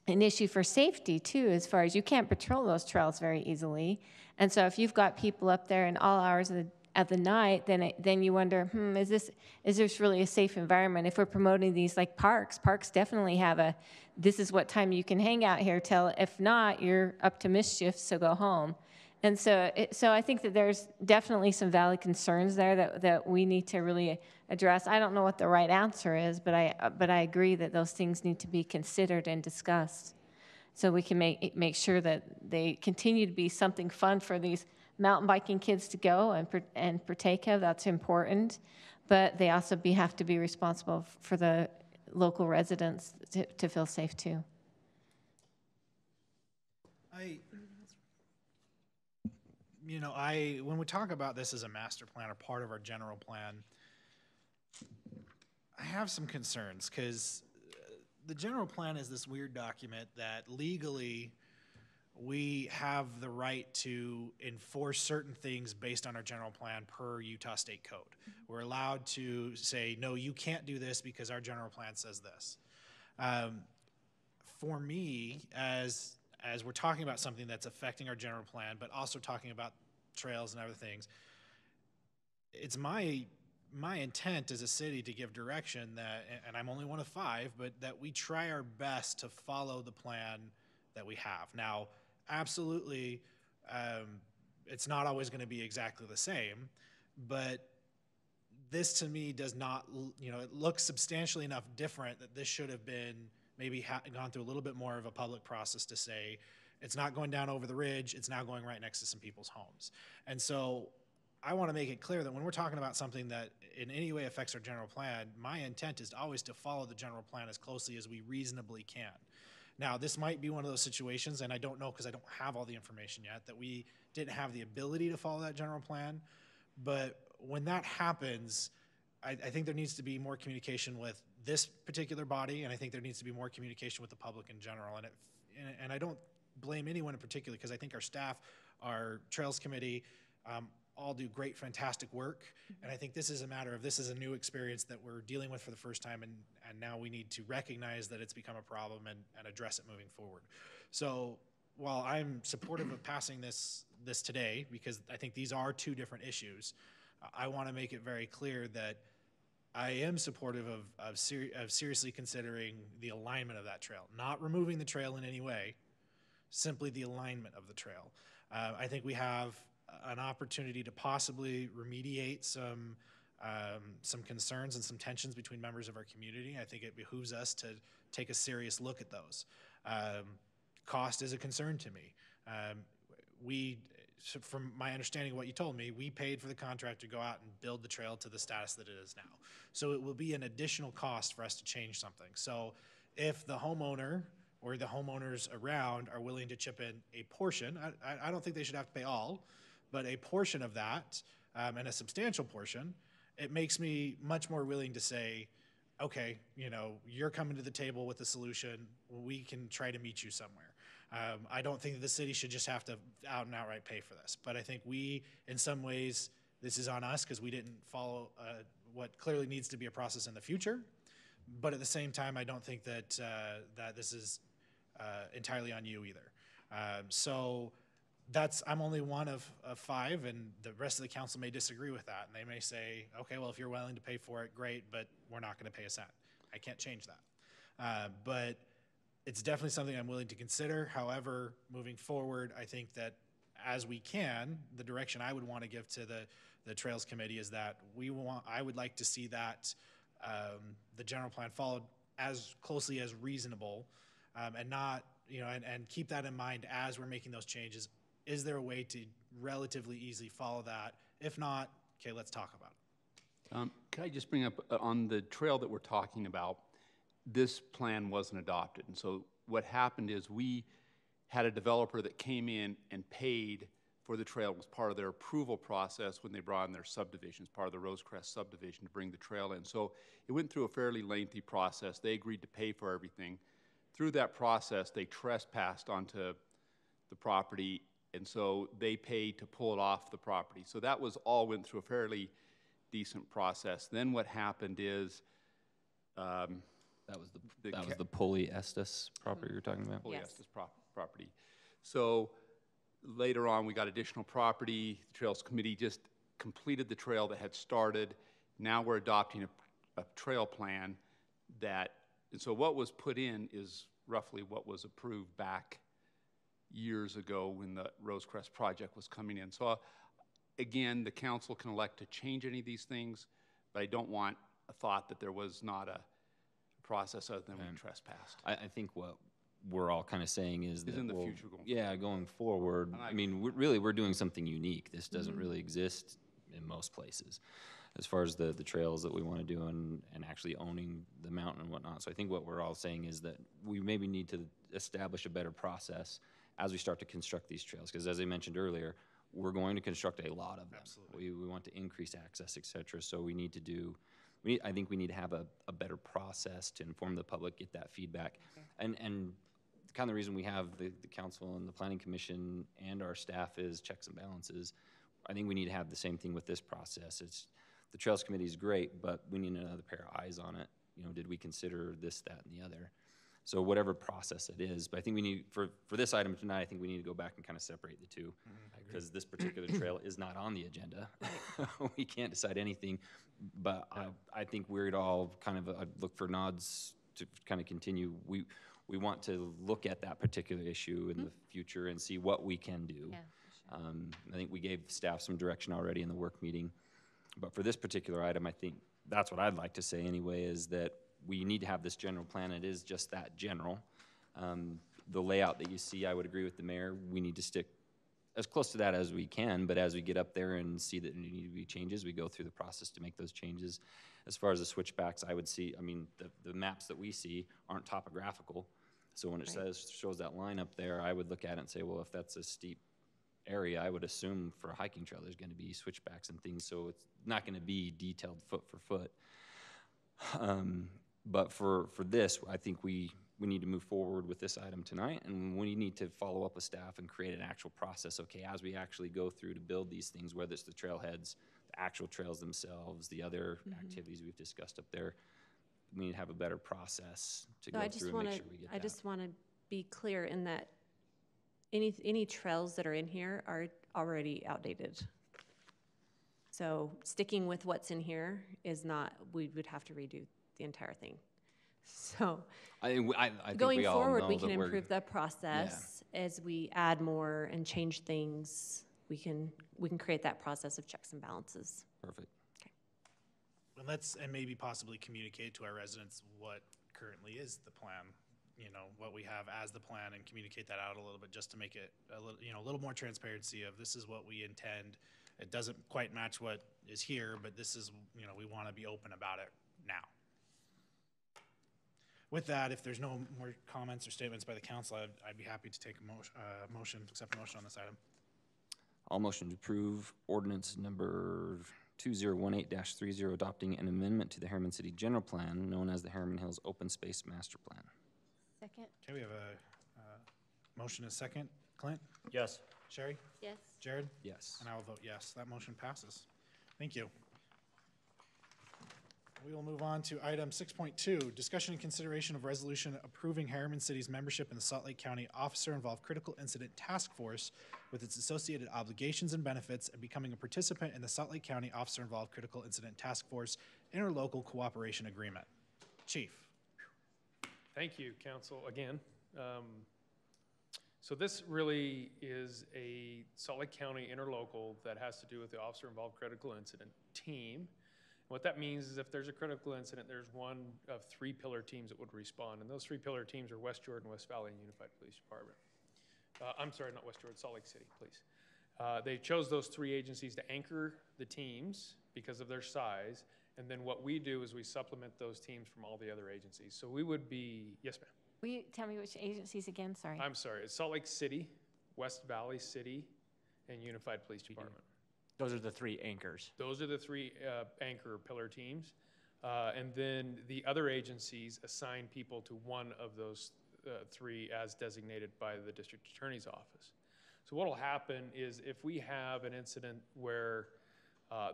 issue for safety too, as far as you can't patrol those trails very easily. And so if you've got people up there in all hours of the night, then you wonder, is this really a safe environment? If we're promoting these like parks definitely have this is what time you can hang out here till, if not, you're up to mischief, so go home. And so I think that there's definitely some valid concerns there that we need to really address. I don't know what the right answer is, but I agree that those things need to be considered and discussed, so we can make sure that they continue to be something fun for these mountain biking kids to go and partake of. That's important, but they also have to be responsible for the local residents to feel safe too. When we talk about this as a master plan or part of our general plan, I have some concerns because the general plan is this weird document that legally we have the right to enforce certain things based on our general plan per Utah State Code. We're allowed to say, no, you can't do this because our general plan says this. For me, as we're talking about something that's affecting our general plan, but also talking about trails and other things, it's my intent as a city to give direction that, and I'm only one of 5, but that we try our best to follow the plan that we have. Now, absolutely, it's not always going to be exactly the same, but this to me does not, it looks substantially enough different that this should have been maybe gone through a little bit more of a public process to say, it's not going down over the ridge, it's now going right next to some people's homes. And so I want to make it clear that when we're talking about something that in any way affects our general plan, my intent is always to follow the general plan as closely as we reasonably can. Now, this might be one of those situations, and I don't know because I don't have all the information yet, that we didn't have the ability to follow that general plan. But when that happens, I think there needs to be more communication with this particular body, and I think there needs to be more communication with the public in general. And I don't blame anyone in particular, because I think our staff, our Trails Committee, all do great, fantastic work. And I think this is a matter of, this is a new experience that we're dealing with for the first time, and now we need to recognize that it's become a problem and address it moving forward. So while I'm supportive of passing this today, because I think these are two different issues, I want to make it very clear that I am supportive of seriously considering the alignment of that trail, not removing the trail in any way, simply the alignment of the trail. I think we have an opportunity to possibly remediate some concerns and some tensions between members of our community. I think it behooves us to take a serious look at those. Cost is a concern to me. From my understanding of what you told me, we paid for the contract to go out and build the trail to the status that it is now. So it will be an additional cost for us to change something. So if the homeowner or the homeowners around are willing to chip in a portion, I don't think they should have to pay all, but a portion of that, and a substantial portion, it makes me much more willing to say, okay, you know, you're coming to the table with a solution, we can try to meet you somewhere. I don't think that the city should just have to out and outright pay for this, but I think we, in some ways, this is on us because we didn't follow what clearly needs to be a process in the future. But at the same time, I don't think that that this is entirely on you either. So I'm only one of 5, and the rest of the council may disagree with that, and they may say, okay, well, if you're willing to pay for it, great, but we're not going to pay a cent. I can't change that. But it's definitely something I'm willing to consider. However, moving forward, I think that as we can, the direction I would want to give to the Trails Committee is that I would like to see that the general plan followed as closely as reasonable, and not, you know, and keep that in mind as we're making those changes. Is there a way to relatively easily follow that? If not, okay, let's talk about it. Can I just bring up on the trail that we're talking about, this plan wasn't adopted. And so what happened is we had a developer that came in and paid for the trail. It was part of their approval process when they brought in their subdivisions, part of the Rosecrest subdivision, to bring the trail in. So it went through a fairly lengthy process. They agreed to pay for everything. Through that process, they trespassed onto the property, and so they paid to pull it off the property. So that was all went through a fairly decent process. Then what happened is that was the Pulley Estes property you're talking about? Pulley Estes property. So later on, we got additional property. The Trails Committee just completed the trail that had started. Now we're adopting a trail plan that, and so what was put in is roughly what was approved back years ago when the Rosecrest project was coming in. So again, the council can elect to change any of these things, but I don't want a thought that there was not a process other than we trespassed. I think what we're all kind of saying is that in the future going forward. I mean, we're doing something unique. This doesn't really exist in most places, as far as the trails that we want to do and actually owning the mountain and whatnot. So I think what we're all saying is that we maybe need to establish a better process as we start to construct these trails, because as I mentioned earlier, we're going to construct a lot of them. Absolutely. We want to increase access, et cetera. So we need to do. I think we need to have a better process to inform the public, get that feedback. And kind of the reason we have the council and the planning commission and our staff is checks and balances. I think we need to have the same thing with this process. The Trails Committee is great, but we need another pair of eyes on it. You know, did we consider this, that, and the other? So whatever process it is, but I think we need, for this item tonight, I think we need to go back and kind of separate the two, because this particular trail is not on the agenda. We can't decide anything, but I think we'd all kind of look for nods to kind of continue. We want to look at that particular issue in the future and see what we can do. Yeah, for sure. I think we gave staff some direction already in the work meeting, but for this particular item, I think that's what I'd like to say anyway, is that we need to have this general plan. It is just that general. The layout that you see, I would agree with the mayor. We need to stick as close to that as we can, but as we get up there and see that there need to be changes, we go through the process to make those changes. As far as the switchbacks, I would see, I mean, the maps that we see aren't topographical. So when it shows that line up there, I would look at it and say, well, if that's a steep area, I would assume for a hiking trail there's going to be switchbacks and things, so it's not going to be detailed foot for foot. But for this, I think we need to move forward with this item tonight, and we need to follow up with staff and create an actual process. Okay, as we actually go through to build these things, whether it's the trailheads, the actual trails themselves, the other activities we've discussed up there, we need to have a better process to go through and make sure we get that. I just want to be clear in that any trails that are in here are already outdated. So sticking with what's in here is not, we would have to redo the entire thing. So I think going we all forward, know we that can we're- improve the process as we add more and change things. We can create that process of checks and balances. Perfect. And maybe possibly communicate to our residents what currently is the plan, what we have as the plan, and communicate that out a little bit just to make it a little more transparency of this is what we intend. It doesn't quite match what is here, but this is, we want to be open about it now. With that, if there's no more comments or statements by the council, I'd be happy to take a motion, accept a motion on this item. I'll motion to approve ordinance number 2018-30, adopting an amendment to the Herriman City General Plan known as the Herriman Hills Open Space Master Plan. Second? Okay, we have a motion and a second. Clint? Yes. Sherry? Yes. Jared? Yes. And I will vote yes. That motion passes. Thank you. We will move on to item 6.2, discussion and consideration of resolution approving Herriman City's membership in the Salt Lake County Officer-Involved Critical Incident Task Force with its associated obligations and benefits, and becoming a participant in the Salt Lake County Officer-Involved Critical Incident Task Force Interlocal Cooperation Agreement. Chief. Thank you, Council, again. So this really is a Salt Lake County interlocal that has to do with the Officer-Involved Critical Incident Team. What that means is if there's a critical incident, there's one of 3 pillar teams that would respond, and those 3 pillar teams are West Jordan, West Valley, and Unified Police Department. I'm sorry, not West Jordan, Salt Lake City Police. They chose those 3 agencies to anchor the teams because of their size, and then what we do is we supplement those teams from all the other agencies. So we would be, yes, ma'am? Will you tell me which agencies again? Sorry. I'm sorry, it's Salt Lake City, West Valley City, and Unified Police Department. Those are the 3 anchors. Those are the 3 anchor pillar teams. And then the other agencies assign people to one of those 3 as designated by the district attorney's office. So what will happen is if we have an incident where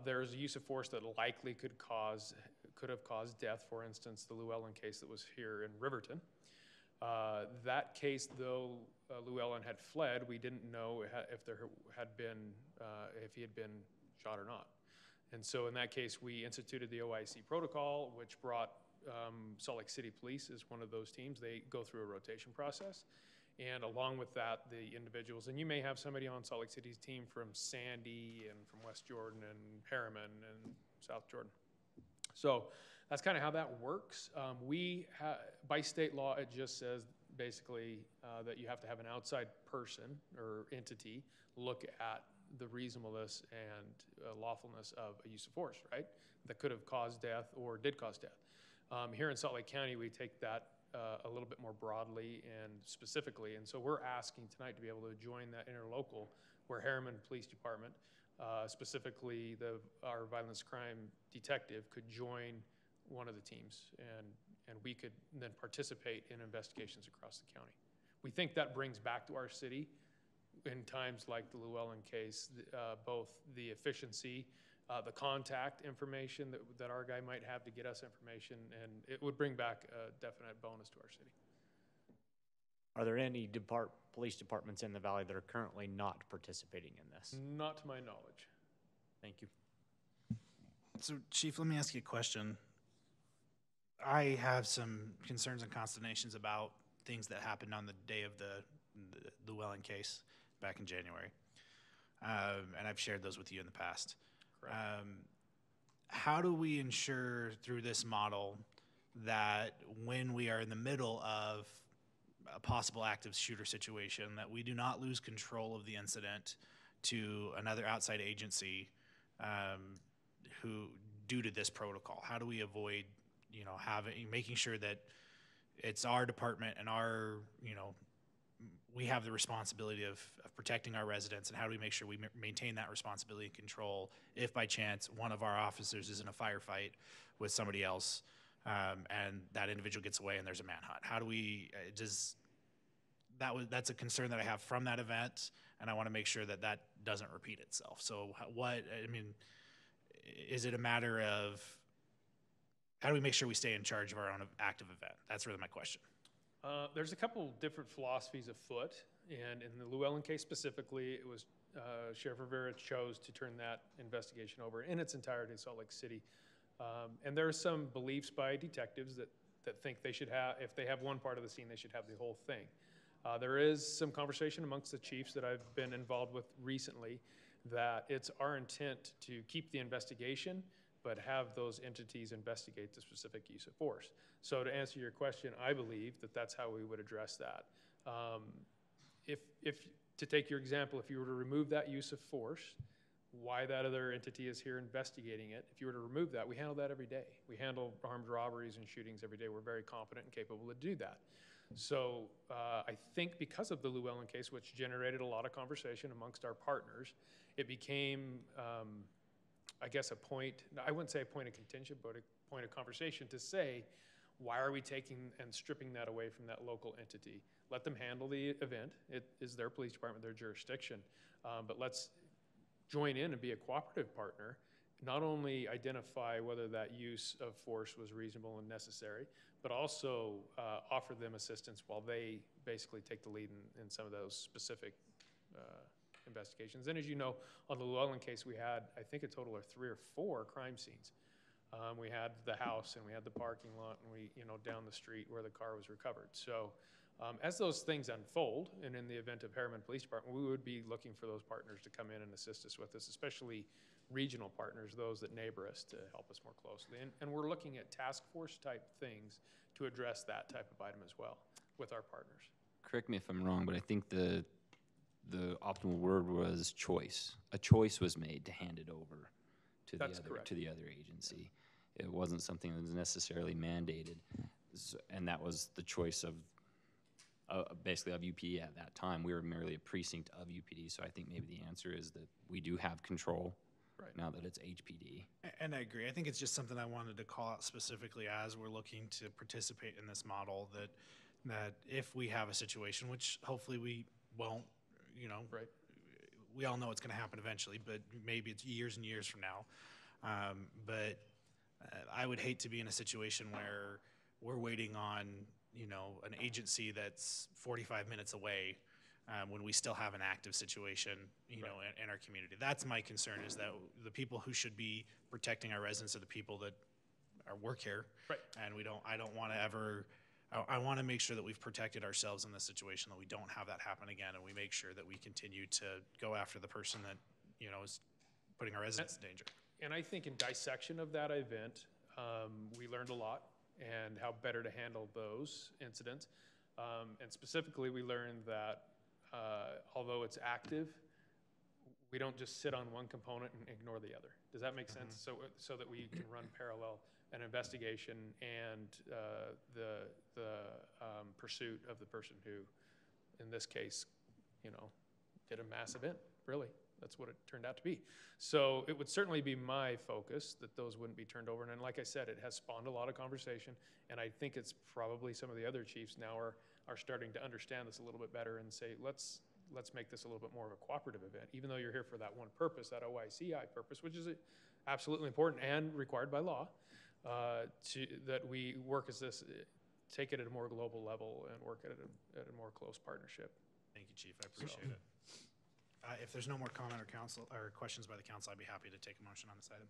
there's a use of force that likely could have caused death, for instance, the Llewellyn case that was here in Riverton. That case, though Llewellyn had fled, we didn't know if there had been, if he had been shot or not. And so in that case, we instituted the OIC protocol, which brought Salt Lake City Police as one of those teams. They go through a rotation process. And along with that, the individuals, and you may have somebody on Salt Lake City's team from Sandy and from West Jordan and Herriman and South Jordan. So that's kind of how that works. By state law, it just says basically that you have to have an outside person or entity look at the reasonableness and lawfulness of a use of force, right? That could have caused death or did cause death. Here in Salt Lake County, we take that a little bit more broadly and specifically, and so we're asking tonight to be able to join that interlocal where Herriman Police Department, specifically our violence crime detective, could join one of the teams, and we could then participate in investigations across the county. We think that brings back to our city, in times like the Llewellyn case, both the efficiency, the contact information that our guy might have to get us information, and it would bring back a definite bonus to our city. Are there any police departments in the valley that are currently not participating in this? Not to my knowledge. Thank you. So, Chief, let me ask you a question. I have some concerns and consternations about things that happened on the day of the Llewellyn case back in January. And I've shared those with you in the past. How do we ensure through this model that when we are in the middle of a possible active shooter situation, that we do not lose control of the incident to another outside agency who, due to this protocol? How do we avoid, making sure that it's our department and we have the responsibility of protecting our residents, and how do we make sure we maintain that responsibility and control if by chance one of our officers is in a firefight with somebody else and that individual gets away and there's a manhunt? How do we, that's a concern that I have from that event, and I want to make sure that that doesn't repeat itself. So is it a matter of, how do we make sure we stay in charge of our own active event? That's really my question. There's a couple different philosophies afoot. And in the Llewellyn case specifically, it was Sheriff Rivera chose to turn that investigation over in its entirety to Salt Lake City. And there are some beliefs by detectives that think they should have, if they have one part of the scene, they should have the whole thing. There is some conversation amongst the chiefs that I've been involved with recently that it's our intent to keep the investigation, but have those entities investigate the specific use of force. So to answer your question, I believe that that's how we would address that. If to take your example, if you were to remove that use of force, why that other entity is here investigating it, if you were to remove that, we handle that every day. We handle armed robberies and shootings every day. We're very competent and capable to do that. So I think because of the Llewellyn case, which generated a lot of conversation amongst our partners, it became, I guess, a point, I wouldn't say a point of contention, but a point of conversation to say, why are we taking and stripping that away from that local entity? Let them handle the event. It is their police department, their jurisdiction. But let's join in and be a cooperative partner, not only identify whether that use of force was reasonable and necessary, but also offer them assistance while they basically take the lead in some of those specific investigations. And as you know, on the Llewellyn case, we had, I think, a total of 3 or 4 crime scenes. We had the house, and we had the parking lot, and we, down the street where the car was recovered. So as those things unfold, and in the event of Herriman Police Department, we would be looking for those partners to come in and assist us with this, especially regional partners, those that neighbor us, to help us more closely. And we're looking at task force type things to address that type of item as well with our partners. Correct me if I'm wrong, but I think the optimal word was choice. A choice was made to hand it over to the other agency. It wasn't something that was necessarily mandated, and that was the choice of basically of UPD at that time. We were merely a precinct of UPD, so I think maybe the answer is that we do have control now that it's HPD. And I agree. I think it's just something I wanted to call out specifically as we're looking to participate in this model, that if we have a situation, which hopefully we won't, we all know it's going to happen eventually, but maybe it's years and years from now. But I would hate to be in a situation where we're waiting on, an agency that's 45 minutes away when we still have an active situation, in our community. That's my concern, is that the people who should be protecting our residents are the people that work here. Right. And I don't want to ever, I want to make sure that we've protected ourselves in this situation, that we don't have that happen again, and we make sure that we continue to go after the person that, is putting our residents in danger. And I think in dissection of that event, we learned a lot, and how better to handle those incidents. And specifically, we learned that although it's active, we don't just sit on one component and ignore the other. Does that make sense? So that we can run parallel an investigation and the pursuit of the person who, in this case, did a mass event, really. That's what it turned out to be. So it would certainly be my focus that those wouldn't be turned over. And like I said, it has spawned a lot of conversation. And I think it's probably some of the other chiefs now are starting to understand this a little bit better and say, let's make this a little bit more of a cooperative event, even though you're here for that one purpose, that OICI purpose, which is absolutely important and required by law, that we work as this, take it at a more global level and work at a more close partnership. Thank you, Chief. I appreciate it. If there's no more comment or questions by the council, I'd be happy to take a motion on this item.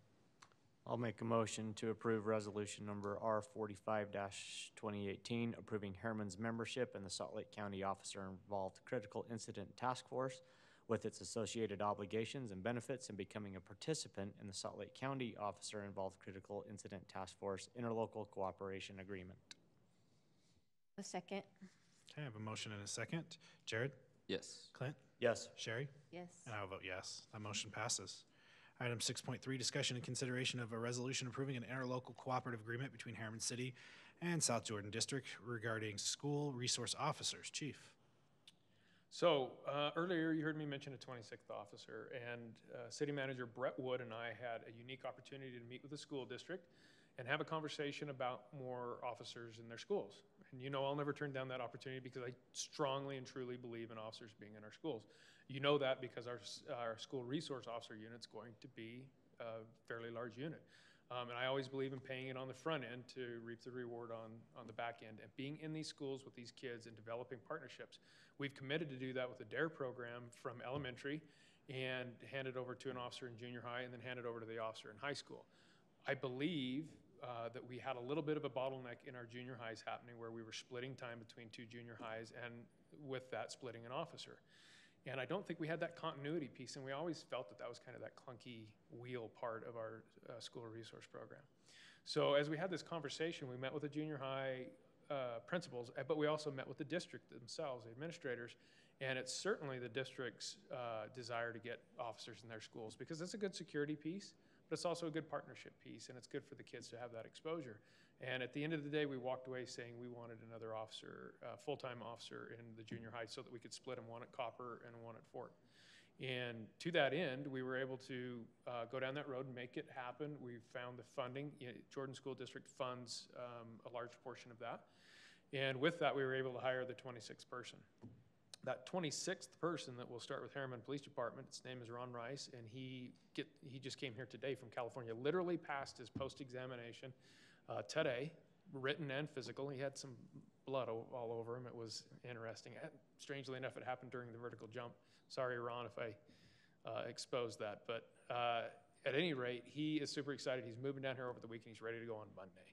I'll make a motion to approve resolution number R45-2018, approving Herriman's membership in the Salt Lake County Officer-Involved Critical Incident Task Force with its associated obligations and benefits, and becoming a participant in the Salt Lake County Officer-Involved Critical Incident Task Force Interlocal Cooperation Agreement. A second. Okay, I have a motion and a second. Jared? Yes. Clint? Yes. Sherry? Yes. And I will vote yes. That motion passes. Item 6.3, discussion and consideration of a resolution approving an interlocal cooperative agreement between Herriman City and South Jordan District regarding school resource officers. Chief. So earlier you heard me mention a 26th officer, and City Manager Brett Wood and I had a unique opportunity to meet with the school district and have a conversation about more officers in their schools. And I'll never turn down that opportunity because I strongly and truly believe in officers being in our schools. You know that because our school resource officer unit's going to be a fairly large unit. And I always believe in paying it on the front end to reap the reward on the back end. And being in these schools with these kids and developing partnerships. We've committed to do that with the DARE program from elementary and hand it over to an officer in junior high and then hand it over to the officer in high school. I believe that we had a little bit of a bottleneck in our junior highs happening where we were splitting time between two junior highs and with that splitting an officer. And I don't think we had that continuity piece, and we always felt that that was kind of that clunky wheel part of our school resource program. So as we had this conversation, we met with the junior high principals, but we also met with the district themselves, the administrators, and it's certainly the district's desire to get officers in their schools because it's a good security piece, but it's also a good partnership piece, and it's good for the kids to have that exposure. And at the end of the day, we walked away saying we wanted another officer, full-time officer in the junior high so that we could split them, one at Copper and one at Fort. And to that end, we were able to go down that road and make it happen. We found the funding. Jordan School District funds a large portion of that. And with that, we were able to hire the 26th person. That 26th person that will start with Herriman Police Department, his name is Ron Rice, and he just came here today from California, literally passed his post-examination today, written and physical. He had some blood all over him. It was interesting. Strangely enough, it happened during the vertical jump. Sorry, Ron, if I exposed that. But at any rate, he is super excited. He's moving down here over the weekend. He's ready to go on Monday.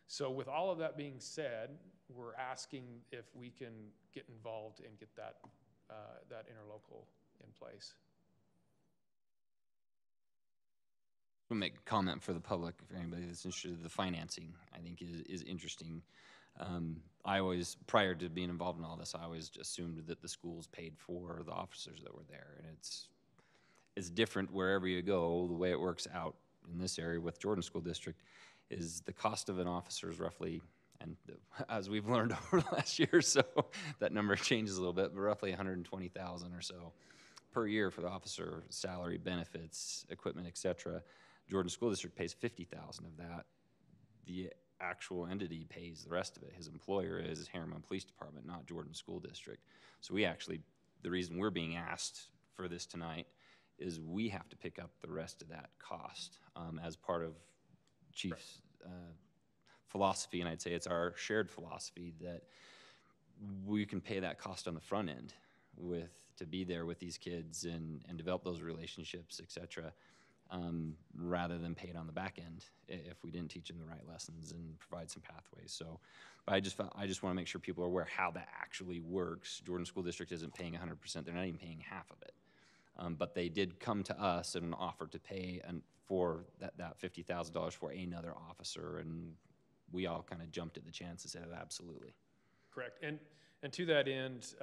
So with all of that being said, we're asking if we can get involved and get that interlocal in place. We'll make a comment for the public, if anybody that's interested. The financing, I think, is interesting. I always, prior to being involved in all this, I always assumed that the schools paid for the officers that were there, and it's different wherever you go. The way it works out in this area with Jordan School District is the cost of an officer is roughly, and as we've learned over the last year or so, that number changes a little bit, but roughly $120,000 or so per year for the officer salary, benefits, equipment, etc. Jordan School District pays $50,000 of that. The actual entity pays the rest of it. His employer is Herriman Police Department, not Jordan School District. So we actually, the reason we're being asked for this tonight is we have to pick up the rest of that cost as part of Chief's philosophy, and I'd say it's our shared philosophy that we can pay that cost on the front end to be there with these kids and develop those relationships, etc. Rather than pay it on the back end if we didn't teach them the right lessons and provide some pathways. So, but I just want to make sure people are aware how that actually works. Jordan School District isn't paying 100%; they're not even paying half of it. But they did come to us and offer to pay for that $50,000 for another officer, and we all kind of jumped at the chance and said, absolutely. Correct. And to that end,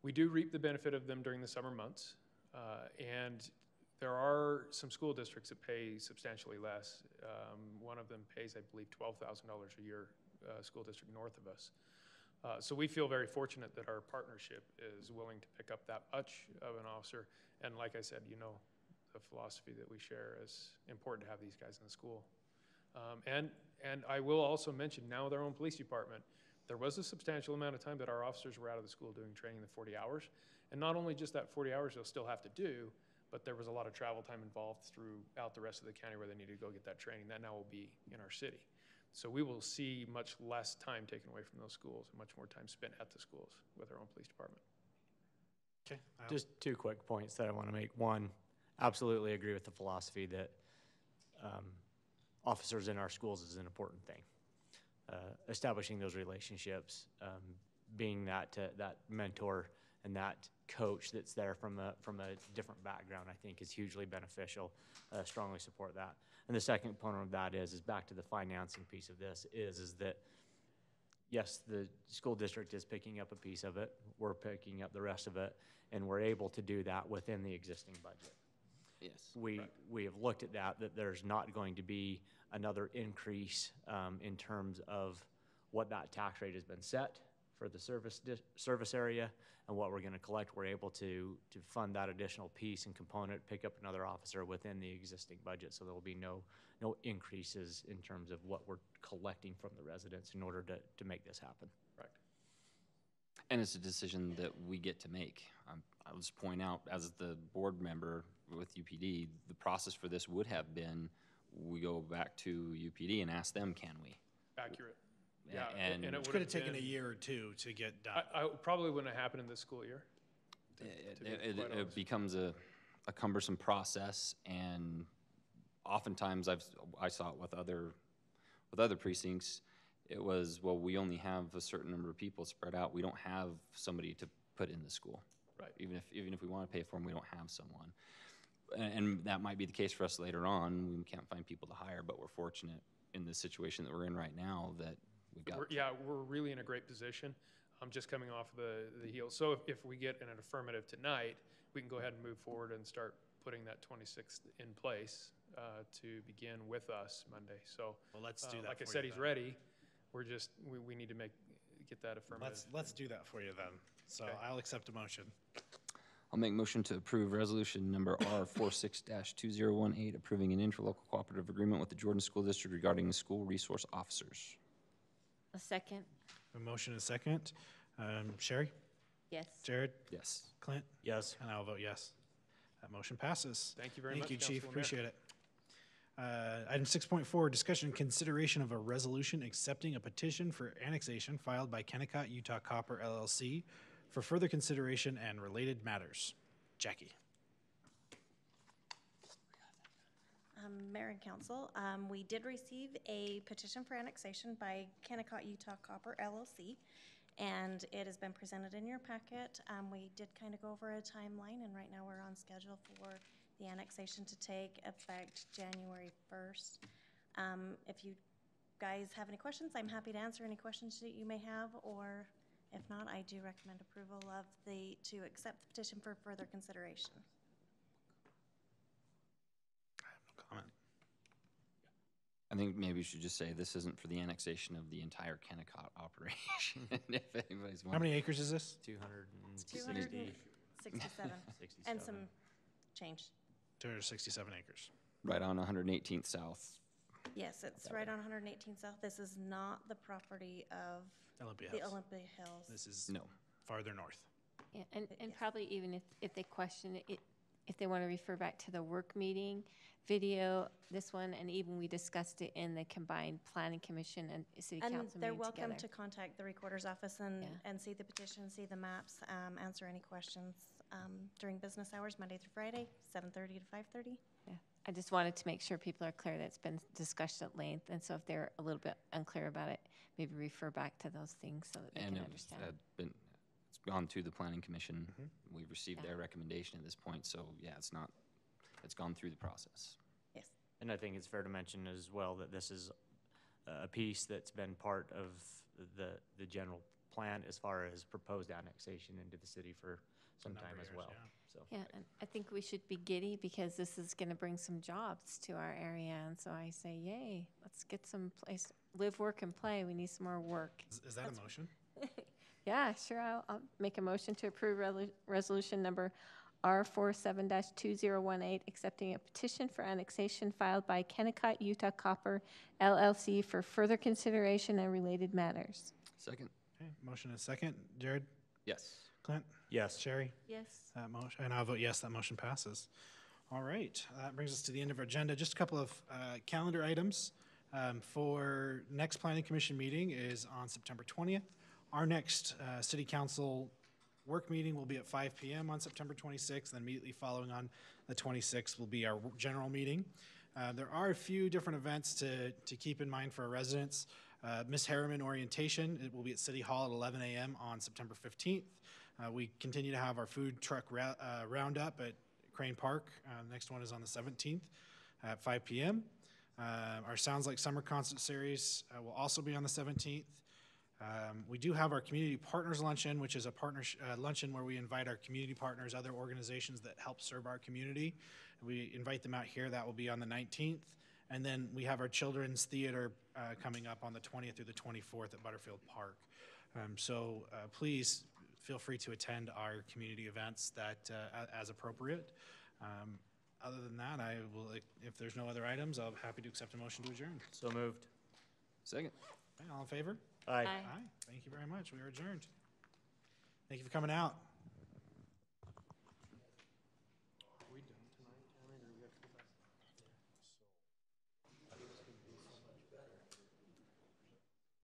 we do reap the benefit of them during the summer months, and there are some school districts that pay substantially less. One of them pays, I believe, $12,000 a year, school district north of us. So we feel very fortunate that our partnership is willing to pick up that much of an officer. And like I said, you know, the philosophy that we share is important to have these guys in the school. And I will also mention now their own police department, there was a substantial amount of time that our officers were out of the school doing training the 40 hours. And not only just that 40 hours they'll still have to do, but there was a lot of travel time involved throughout the rest of the county where they needed to go get that training. That now will be in our city. So we will see much less time taken away from those schools and much more time spent at the schools with our own police department. Okay. Just 2 quick points that I want to make. One, absolutely agree with the philosophy that officers in our schools is an important thing. Establishing those relationships, being that mentor and that coach that's there from a different background, I think is hugely beneficial. Strongly support that. And the second component of that is back to the financing piece of this is that yes, the school district is picking up a piece of it. We're picking up the rest of it, and we're able to do that within the existing budget. Yes. We have looked at that there's not going to be another increase in terms of what that tax rate has been set for the service area and what we're going to collect. We're able to fund that additional piece and component, pick up another officer within the existing budget, so there will be no increases in terms of what we're collecting from the residents in order to make this happen. Right. And it's a decision that we get to make. I'll just point out, as the board member with UPD, the process for this would have been we go back to UPD and ask them, can we? Accurate. Yeah, And it It could have taken a year or two to get done. I probably wouldn't have happened in this school year. it becomes a cumbersome process, and oftentimes I saw it with other precincts. It was, well, we only have a certain number of people spread out. We don't have somebody to put in the school. Right. Even if we want to pay for them, we don't have someone. And that might be the case for us later on. We can't find people to hire, but we're fortunate in the situation that we're in right now that we've got. We're really in a great position. I'm just coming off the heels. So if we get an affirmative tonight, we can go ahead and move forward and start putting that 26th in place to begin with us Monday. So well, let's do that. Like I said, he's ready. We're just we need to get that affirmative. Let's do that for you then. So Okay. I'll accept a motion. I'll make motion to approve resolution number R46-2018, approving an interlocal cooperative agreement with the Jordan School District regarding school resource officers. A second. A motion and a second. Sherry? Yes. Jared? Yes. Clint? Yes. And I'll vote yes. That motion passes. Thank you very much, Thank you, Chief. Councilman Appreciate it. Item 6.4, discussion and consideration of a resolution accepting a petition for annexation filed by Kennecott Utah Copper LLC for further consideration and related matters. Jackie. Mayor and Council, we did receive a petition for annexation by Kennecott Utah Copper LLC, and it has been presented in your packet. We did kind of go over a timeline, and right now we're on schedule for the annexation to take effect January 1st. If you guys have any questions, I'm happy to answer any questions that you may have, or if not, I do recommend approval of to accept the petition for further consideration. I have no comment. I think maybe you should just say this isn't for the annexation of the entire Kennecott operation. If anybody's How many acres is this? 260. 267, and some change. 267 acres. Right on 118th South. Yes, it's right on 118 South. This is not the property of Olympia the Hills. Olympia Hills. This is No. farther north. Yeah, and probably even if they question it, if they want to refer back to the work meeting video, this one, and even we discussed it in the combined planning commission and city council meeting And they're welcome together. to contact the recorder's office and see the petition, see the maps, answer any questions during business hours, Monday through Friday, 7:30 to 5:30. Yeah, I just wanted to make sure people are clear that it's been discussed at length, and so if they're a little bit unclear about it, maybe refer back to those things so that they can understand. It's gone through the planning commission. Mm-hmm. We've received their recommendation at this point, so yeah, it's gone through the process. Yes. And I think it's fair to mention as well that this is a piece that's been part of the general plan as far as proposed annexation into the city for some time as well. So Yeah, and I think we should be giddy because this is going to bring some jobs to our area, and so I say, yay, let's get some place, live, work, and play. We need some more work. Is that a motion? Yeah, sure, I'll make a motion to approve resolution number R47-2018, accepting a petition for annexation filed by Kennecott Utah Copper LLC for further consideration and related matters. Second. Okay, motion and a second. Jared? Yes. Clint? Yes. Sherry? Yes. That motion, and I'll vote yes, that motion passes. All right, that brings us to the end of our agenda. Just a couple of calendar items. For next planning commission meeting is on September 20th. Our next city council work meeting will be at 5 p.m. on September 26th, and immediately following on the 26th will be our general meeting. There are a few different events to keep in mind for our residents. Miss Herriman orientation, it will be at City Hall at 11 a.m. on September 15th. We continue to have our food truck roundup at Crane Park. Next one is on the 17th at 5 p.m. Our Sounds Like Summer concert series will also be on the 17th. We do have our Community Partners Luncheon, which is a luncheon where we invite our community partners, other organizations that help serve our community. We invite them out here. That will be on the 19th. And then we have our Children's Theater coming up on the 20th through the 24th at Butterfield Park. So please feel free to attend our community events as appropriate. Other than that, I will, if there's no other items, I'll be happy to accept a motion to adjourn. So moved. Second. Okay, all in favor? Aye. Aye. Thank you very much. We are adjourned. Thank you for coming out.